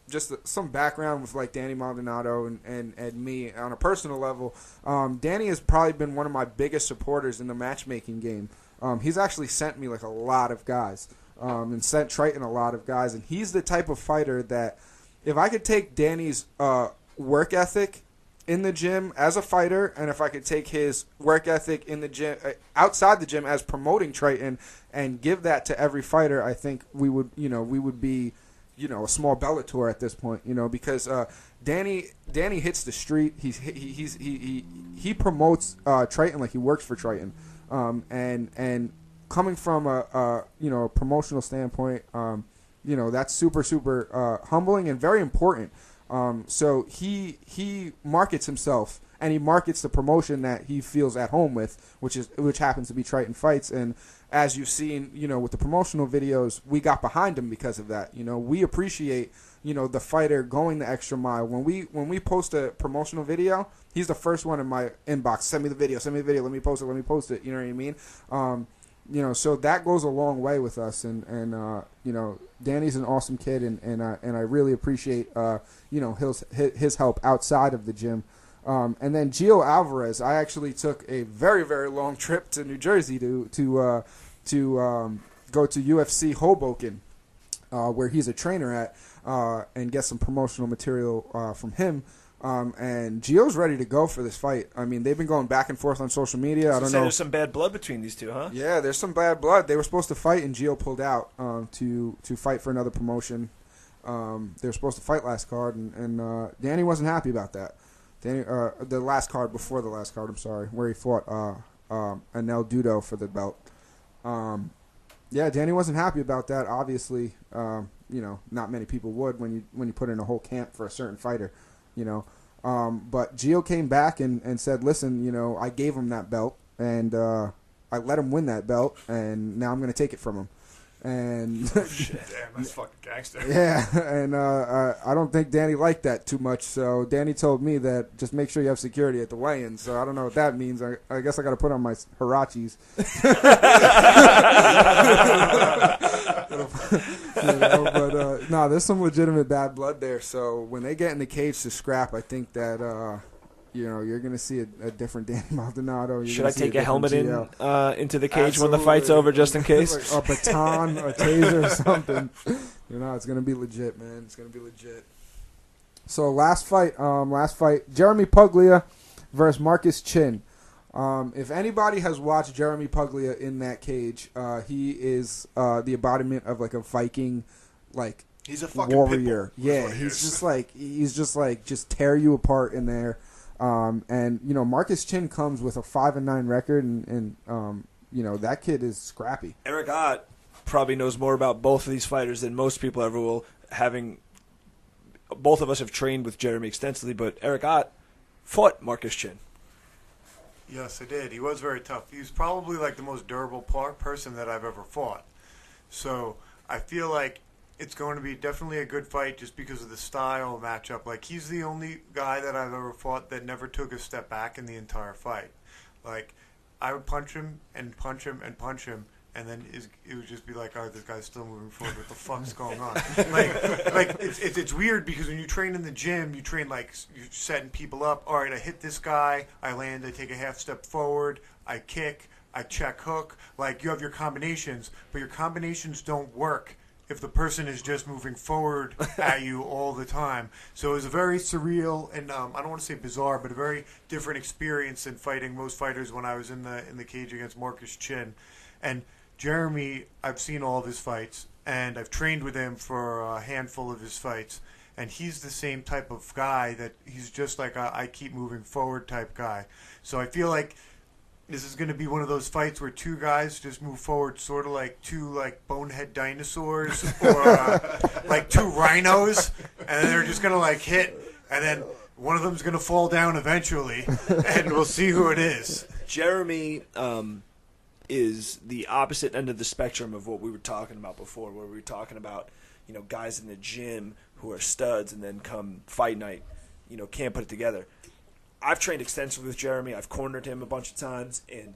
just some background with like Danny Maldonado and me on a personal level. Danny has probably been one of my biggest supporters in the matchmaking game. He's actually sent me like a lot of guys, and sent Triton a lot of guys, and he's the type of fighter that if I could take Danny's work ethic in the gym as a fighter, and if I could take his work ethic in the gym, outside the gym as promoting Triton, and give that to every fighter, I think we would be, a small Bellator at this point, because Danny hits the street. He promotes Triton like he works for Triton, and coming from a promotional standpoint, that's super humbling and very important. So he markets himself, and he markets the promotion that he feels at home with, which happens to be Triton Fights. And as you've seen, with the promotional videos, we got behind him because of that. We appreciate, the fighter going the extra mile. When we post a promotional video, he's the first one in my inbox. Send me the video. Let me post it. You know what I mean? So that goes a long way with us, and Danny's an awesome kid, and I really appreciate his help outside of the gym. And then Gio Alvarez, I actually took a very, very long trip to New Jersey to go to UFC Hoboken, where he's a trainer at, and get some promotional material from him. And Gio's ready to go for this fight. I mean, they've been going back and forth on social media. I don't know. There's some bad blood between these two, huh? Yeah, there's some bad blood. They were supposed to fight, and Gio pulled out to fight for another promotion. They were supposed to fight last card, and Danny wasn't happy about that. Danny, the last card before the last card, I'm sorry, where he fought Anel Dudo for the belt. Yeah, Danny wasn't happy about that. Obviously, not many people would when you put in a whole camp for a certain fighter. But Gio came back and said, listen, I gave him that belt, and I let him win that belt, and now I'm going to take it from him. And Damn, that's fucking gangster. Yeah, and I don't think Danny liked that too much, so Danny told me that just make sure you have security at the weigh-in, so I don't know what that means. I guess I got to put on my Hirachis. There's some legitimate bad blood there, so when they get in the cage to scrap, I think that you're going to see a different Danny Maldonado. Should I take a helmet into the cage Absolutely. When the fight's over, just in case? Like a baton, a taser, or something. It's going to be legit, man. It's going to be legit. So last fight, Jeremy Puglia versus Marcus Chin. If anybody has watched Jeremy Puglia in that cage, he is the embodiment of like a Viking, like he's a fucking warrior. Yeah, he's just like tear you apart in there. And Marcus Chin comes with a 5-9 record, and that kid is scrappy. Eric Ott probably knows more about both of these fighters than most people ever will. Both of us have trained with Jeremy extensively, but Eric Ott fought Marcus Chin. Yes, I did. He was very tough. He was probably like the most durable person that I've ever fought. So I feel like it's going to be definitely a good fight just because of the style matchup. Like, he's the only guy that I've ever fought that never took a step back in the entire fight. Like, I would punch him and punch him and punch him, and then it would just be like, oh, this guy's still moving forward. What the fuck's going on? It's weird because when you train in the gym, you train like you're setting people up. All right, I hit this guy, I land, I take a half step forward, I kick, I check hook. Like, you have your combinations, but your combinations don't work if the person is just moving forward at you all the time. So it was a very surreal and I don't want to say bizarre, but a very different experience than fighting most fighters when I was in the cage against Marcus Chin. And Jeremy, I've seen all of his fights, and I've trained with him for a handful of his fights. And he's the same type of guy that he's just like a I keep moving forward type guy. So I feel like this is going to be one of those fights where two guys just move forward, sort of like two like bonehead dinosaurs or like two rhinos, and then they're just going to like hit, and then one of them's going to fall down eventually, and we'll see who it is. Jeremy is the opposite end of the spectrum of what we were talking about before, where we were talking about guys in the gym who are studs, and then come fight night, can't put it together. I've trained extensively with Jeremy. I've cornered him a bunch of times, and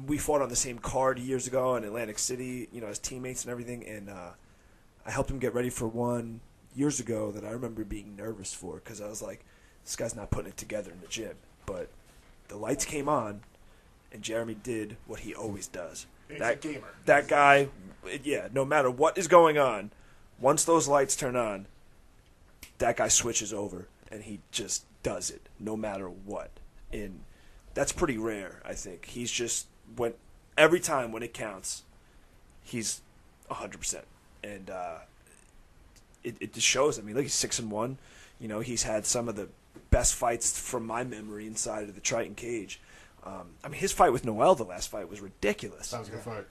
we fought on the same card years ago in Atlantic City, as teammates and everything, and I helped him get ready for one years ago that I remember being nervous for because I was like, this guy's not putting it together in the gym. But the lights came on, and Jeremy did what he always does. He's a gamer. That guy, no matter what is going on, once those lights turn on, that guy switches over, and he just does it no matter what. And that's pretty rare, I think. He's just, every time when it counts, he's 100%. And it just shows. I mean, look, he's 6-1. He's had some of the best fights from my memory inside of the Triton cage. His fight with Noel, the last fight, was ridiculous. That was a good fight.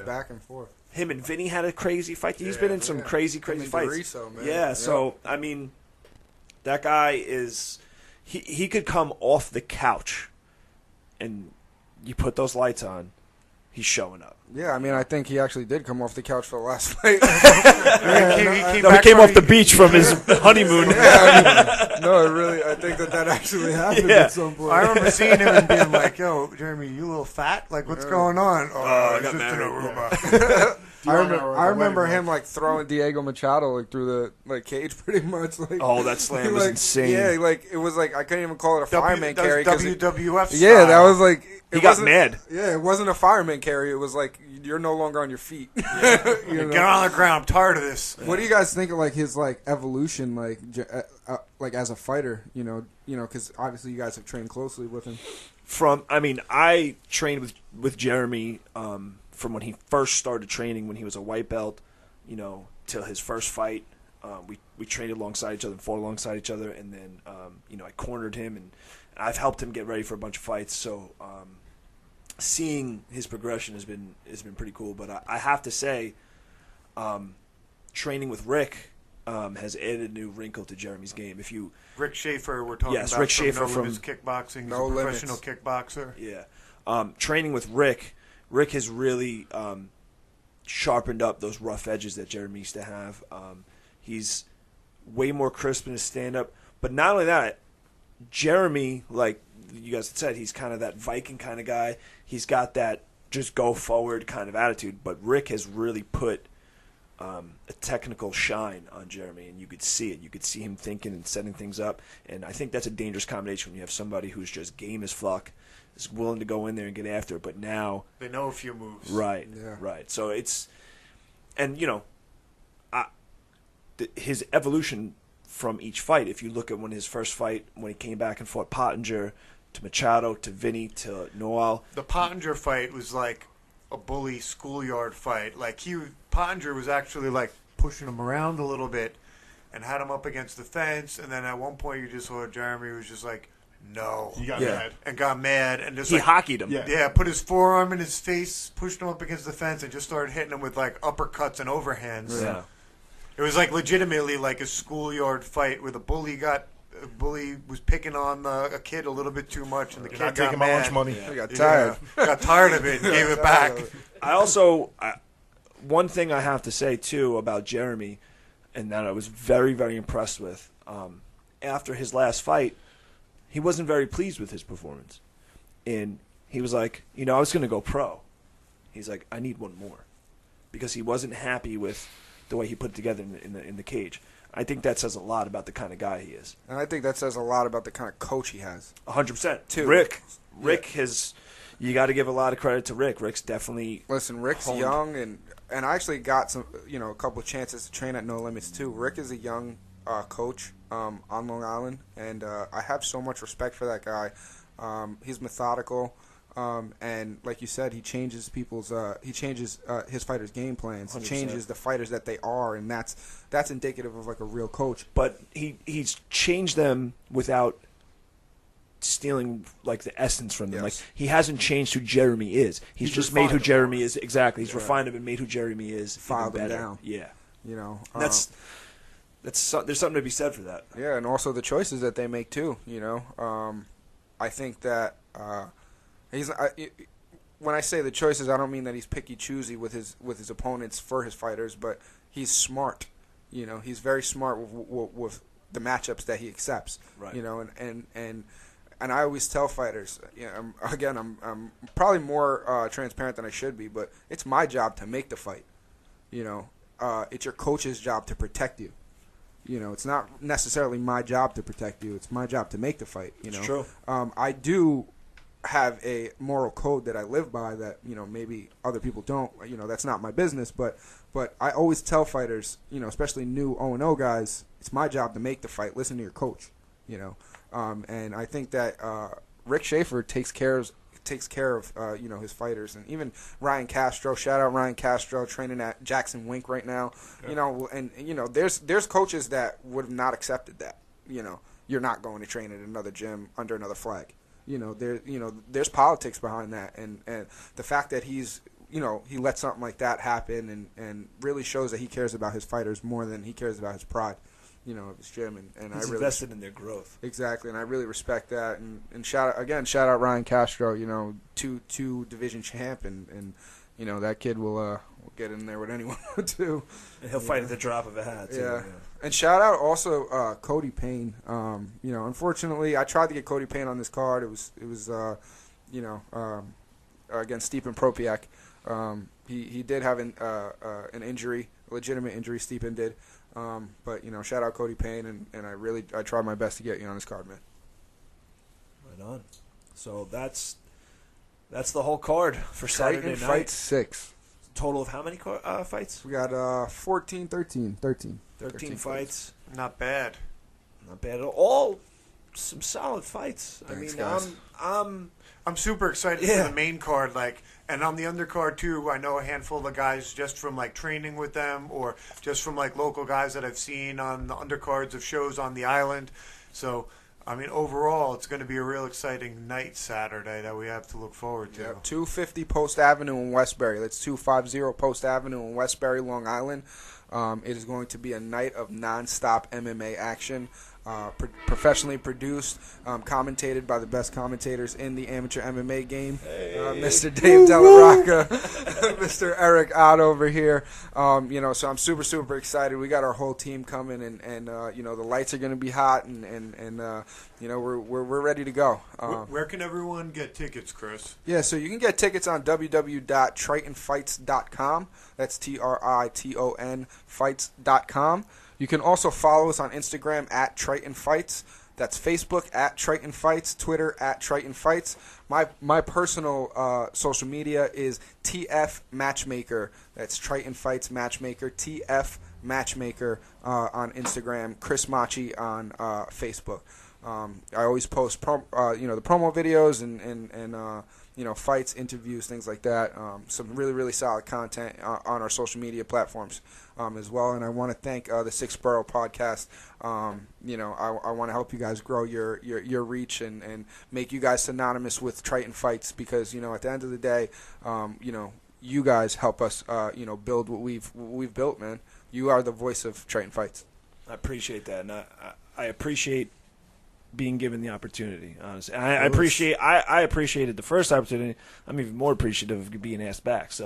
Back and forth. Him and Vinny had a crazy fight. He's been in some crazy fights. Doriso, man. Yeah, so, that guy is... He could come off the couch, and you put those lights on, he's showing up. Yeah, I think he actually did come off the couch for the last fight. He came off the beach from his honeymoon. I think that actually happened at some point. I remember seeing him and being like, "Yo, Jeremy, you a little fat? Like, what's going on?" Oh, I he's got just married. in a robot. I remember him throwing Diego Machado through the cage pretty much. That slam was insane. Yeah, it was I couldn't even call it a fireman carry. WWF style. Yeah, that was he got mad. Yeah, it wasn't a fireman carry. It was you're no longer on your feet. Get on the ground. I'm tired of this. What do you guys think of his evolution, as a fighter? Because obviously you guys have trained closely with him. I trained with Jeremy from when he first started training when he was a white belt, till his first fight. We trained alongside each other and fought alongside each other, and then I cornered him and I've helped him get ready for a bunch of fights. So seeing his progression has been pretty cool. But I have to say, training with Rick has added a new wrinkle to Jeremy's game. Rick Schaefer, we're talking about Rick Schaefer from No Limits Kickboxing. He's a professional kickboxer. Yeah, training with Rick has really sharpened up those rough edges that Jeremy used to have. He's way more crisp in his stand-up. But not only that, Jeremy, like you guys had said, he's kind of that Viking kind of guy. He's got that just go forward kind of attitude. But Rick has really put a technical shine on Jeremy, and you could see it. You could see him thinking and setting things up. And I think that's a dangerous combination when you have somebody who's just game as fuck, is willing to go in there and get after it, but now they know a few moves. Right, yeah. Right. So it's, and his evolution from each fight. If you look at his first fight, when he came back and fought Pottinger, to Machado, to Vinny, to Noel. The Pottinger fight was like a bully schoolyard fight. Pottinger was actually pushing him around a little bit, and had him up against the fence. And then at one point, you just saw Jeremy was just like, no. He got mad. And got mad. And just he hockeyed him. Yeah, put his forearm in his face, pushed him up against the fence, and just started hitting him with uppercuts and overhands. Yeah. It was legitimately a schoolyard fight where the bully was picking on a kid a little bit too much, and the kid got taking mad. my lunch money. He got tired. Got tired of it and gave it back. I also, one thing I have to say too about Jeremy, and that I was very, very impressed with, after his last fight, he wasn't very pleased with his performance. And he was like, I was going to go pro. He's like, I need one more. Because he wasn't happy with the way he put it together in the cage. I think that says a lot about the kind of guy he is. And I think that says a lot about the kind of coach he has. 100%. Too. Rick has, you got to give a lot of credit to Rick. Rick's definitely... Listen, Rick's young, and I actually got some, a couple of chances to train at No Limits too. Rick is a young coach on Long Island, and I have so much respect for that guy. He's methodical, and like you said, he changes his fighters' game plans. 100%. He changes the fighters that they are, and that's indicative of a real coach. But he's changed them without stealing the essence from them. Yes. He hasn't changed who Jeremy is. He's just made who Jeremy is. Exactly. He's refined him and made who Jeremy is. Filed him better. down. Yeah. There's something to be said for that. Yeah, and also the choices that they make too. I think that when I say the choices, I don't mean that he's picky choosy with his opponents for his fighters, but he's smart. He's very smart with the matchups that he accepts. Right. And and I always tell fighters, I'm probably more transparent than I should be, but it's my job to make the fight. It's your coach's job to protect you. It's not necessarily my job to protect you. It's my job to make the fight. It's true. I do have a moral code that I live by that, maybe other people don't. That's not my business, but I always tell fighters, especially new 0-0 guys, it's my job to make the fight. Listen to your coach, and I think that Rick Schaefer takes care of his fighters, and even Ryan Castro. Shout out Ryan Castro, training at Jackson Wink right now. Yeah. There's coaches that would have not accepted that. You're not going to train at another gym under another flag. There's politics behind that, and the fact that he let something like that happen and really shows that he cares about his fighters more than he cares about his pride. Of his gym, and he's I really invested in their growth. Exactly, and I really respect that. And shout out Ryan Castro. Two division champ, and that kid will get in there with anyone too. And he'll fight at the drop of a hat. Too. Yeah. And shout out also Cody Payne. Unfortunately, I tried to get Cody Payne on this card. It was against Stipe Propiak. He did have an injury, a legitimate injury. Stipe did. But shout out Cody Payne, and I tried my best to get you on this card, man. Right on. So that's the whole card for Saturday night. Triton Fights 6. Total of how many fights? We got 13 fights. Not bad. Not bad at all. Some solid fights. Thanks, guys. I'm super excited for the main card, and on the undercard too. I know a handful of the guys just from training with them, or just from local guys that I've seen on the undercards of shows on the island. So, overall, it's going to be a real exciting night Saturday that we have to look forward to. Yep. 250 Post Avenue in Westbury. That's 250 Post Avenue in Westbury, Long Island. It is going to be a night of nonstop MMA action. Professionally produced, commentated by the best commentators in the amateur MMA game, Mr. Dave Delarocca, Mr. Eric Ott over here. So I'm super, super excited. We got our whole team coming, and the lights are going to be hot, and we're ready to go. Where can everyone get tickets, Chris? Yeah, so you can get tickets on www.tritonfights.com. That's TRITON fights.com. You can also follow us on Instagram at Triton Fights. That's Facebook at Triton Fights, Twitter at Triton Fights. My personal social media is TF Matchmaker. That's Triton Fights Matchmaker, TF Matchmaker on Instagram, Chris Machi on Facebook. I always post the promo videos and fights, interviews, things like that. Some really, really solid content on our social media platforms as well. And I want to thank the Six Borough podcast. I want to help you guys grow your reach and make you guys synonymous with Triton Fights, because at the end of the day, you guys help us build what we've built, man. You are the voice of Triton Fights. I appreciate that, and I appreciate being given the opportunity, honestly. I appreciated the first opportunity. I'm even more appreciative of being asked back. So,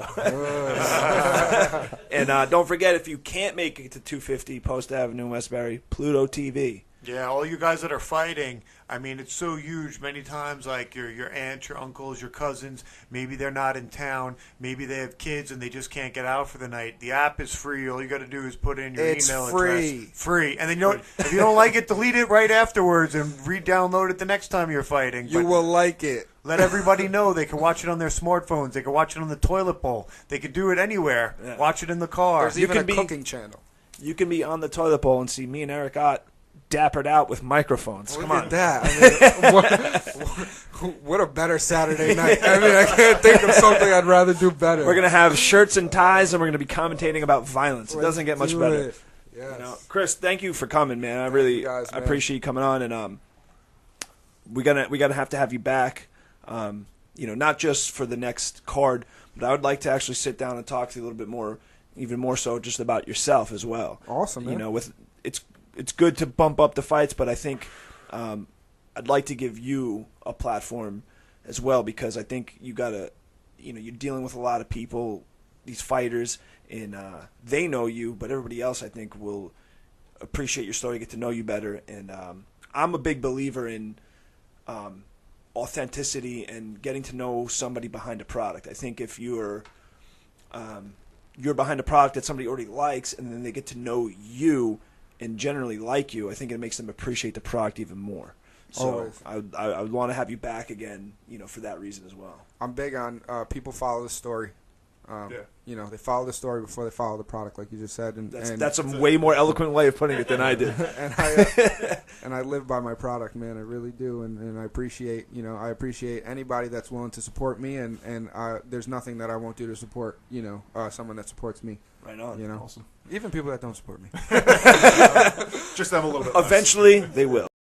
and don't forget, if you can't make it to 250 Post Avenue in Westbury, Pluto TV. Yeah, all you guys that are fighting, it's so huge. Many times, your aunts, your uncles, your cousins, maybe they're not in town. Maybe they have kids and they just can't get out for the night. The app is free. All you got to do is put in your email address. Free. And then if you don't like it, delete it right afterwards and re-download it the next time you're fighting. You will like it. Let everybody know they can watch it on their smartphones. They can watch it on the toilet bowl. They can do it anywhere. Yeah. Watch it in the car. There's even a cooking channel. You can be on the toilet bowl and see me and Eric Ott dappered out with microphones. Look at that. What a better Saturday night. I can't think of something I'd rather do better. We're going to have shirts and ties, and we're going to be commentating about violence. It doesn't get much better. Yes. Chris, thank you for coming, man. I really appreciate you coming on, and we're gonna have to have you back. Not just for the next card, but I would like to actually sit down and talk to you a little bit more, even more so just about yourself as well. Awesome, man. It's good to bump up the fights, but I think I'd like to give you a platform as well, because I think you gotta, you're dealing with a lot of people, these fighters, and they know you, but everybody else I think will appreciate your story, get to know you better, and I'm a big believer in authenticity and getting to know somebody behind a product. I think if you're behind a product that somebody already likes, and then they get to know you and generally like you, I think it makes them appreciate the product even more. So I would want to have you back again, for that reason as well. I'm big on people follow the story. They follow the story before they follow the product, like you just said. And that's a way more eloquent way of putting it than I did. and I live by my product, man. I really do, and I appreciate anybody that's willing to support me, and there's nothing that I won't do to support someone that supports me. Right on. Awesome. Even people that don't support me. Just them a little bit. Eventually, they will.